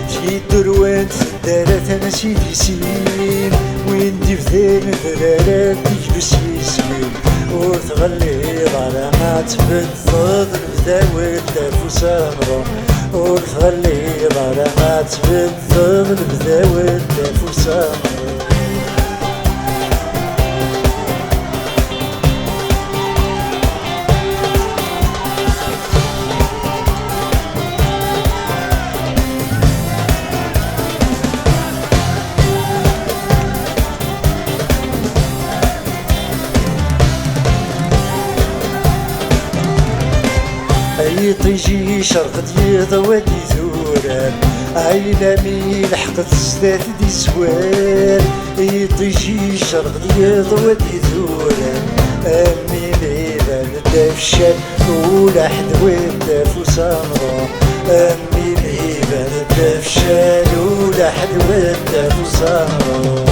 في الدروان الدارات انا سيدي سين وين دفتن ذراراتك بسيسين وتغلي على ما تبدل البداوة تفوسامرو وتغلي ضرا ما تبدل البداوة تفوسامرو يطيجي شرق ديض ودي زوران عينا ميل حقت الزدات دي سوار يطيجي شرق ديض ودي زوران أمي ميلا ندافشان ولا حد ويبدا فوسامرو أمي ميلا ندافشان ولا حد ويبدا فوسامرو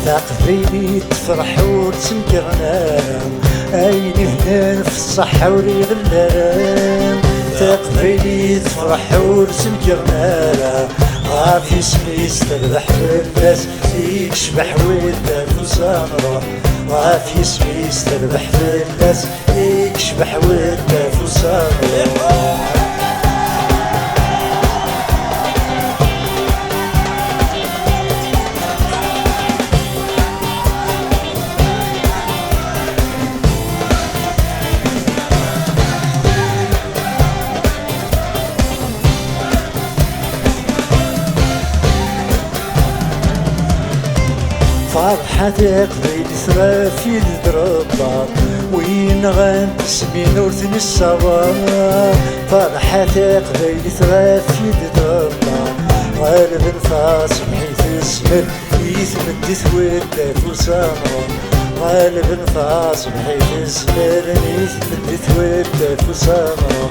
تقبيلي تفرح وتسنكرنا عيني فنان في الصحة وريغ اللام تقبيلي تفرح وتسنكرنا غافي اسمي يستربح في الناس يكشبح ويدا فوسامرو غافي اسمي يستربح في الناس يكشبح ويدا فوسامرو فرحة تقبيل ثرافي الدربات وين غنسمي نورثني الصواب فرحة تقبيل ثرافي الدربات غالب الفاس بحيث السمر يثمد ثويد فوسامرو غالب الفاس بحيث السمر يثمد ثويد فوسامرو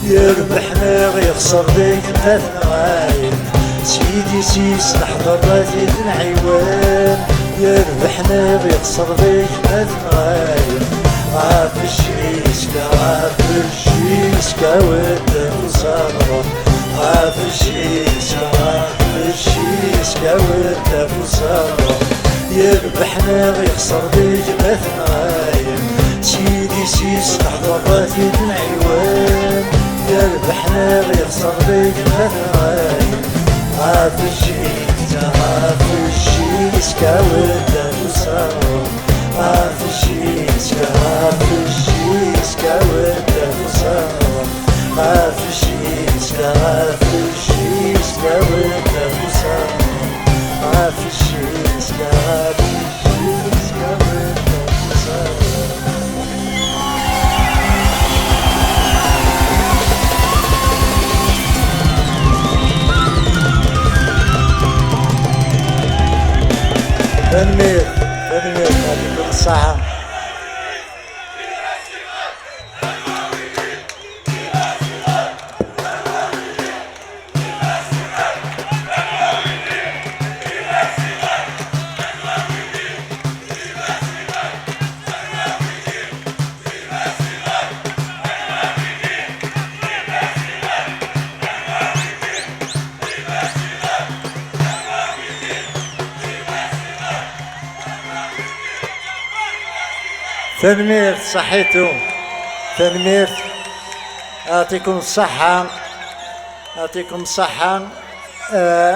يربحنا غيخسر ديك مثل غايب سيدي سيس نحضر راتي العيوان يربحنا بيخسر بيك أذنايم عاف الشيسكا عاف الشيسكا ودا فوسامرو عاف الشيسكا ودا فوسامرو يربحنا بيخسر بيك أذنايم سيدي سيس نحضر راتي العيوان يربحنا بيخسر بيك أذنايم عاف الشيسكا ودا فوسامرو عاف الشيسكا ودا فوسامرو عاف الشيسكا ودا فوسامرو عاف الشيسكا ودا فوسامرو تنمير هذيك الصحة تنمير صحيتو تنمير يعطيكم الصحة يعطيكم الصحة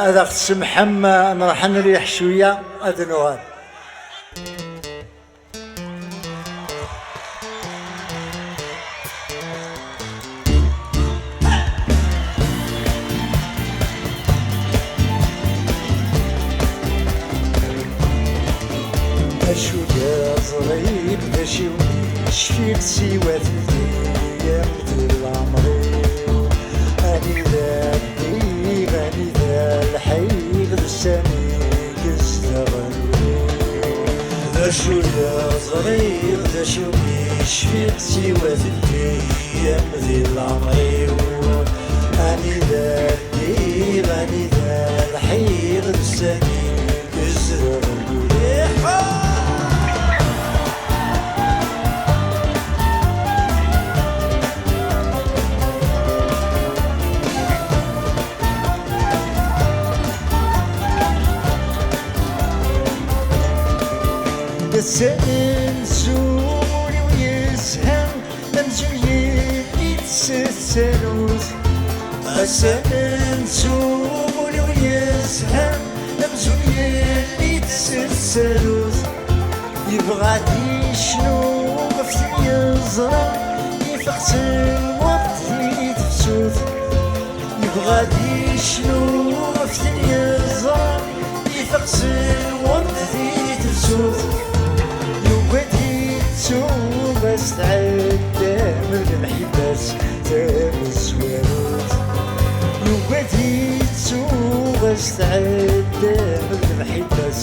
هذا السمحم نروح نريح شوية هذا نوال شوية صغير باش يشفيك سوى الايام ديال عمري اني ذا الديب اني ذا الحيق السامي كزدغلي ذا شوية صغير ذا شوية يشفيك سوى الايام ديال عمري اني ذا الديب اني ذا الحيق السامي كزدغلي سنسولي ويسهم أمزويين يتسسلوت سنسولي ويسهم أمزويين يتسسلوت يبغى يشنو في يزرع يفقس الوقت يتفسوت يبغى يشنو في يزرع يفقس الوقت يتفسوت يوقدي تسوق استعدى من الحباس تمسوروت يوقدي تسوق استعدى من الحباس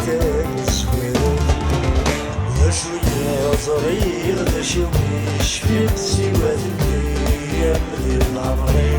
تمسوروت شوية صغير ذا شويش في سوى الأيام ديال العمرين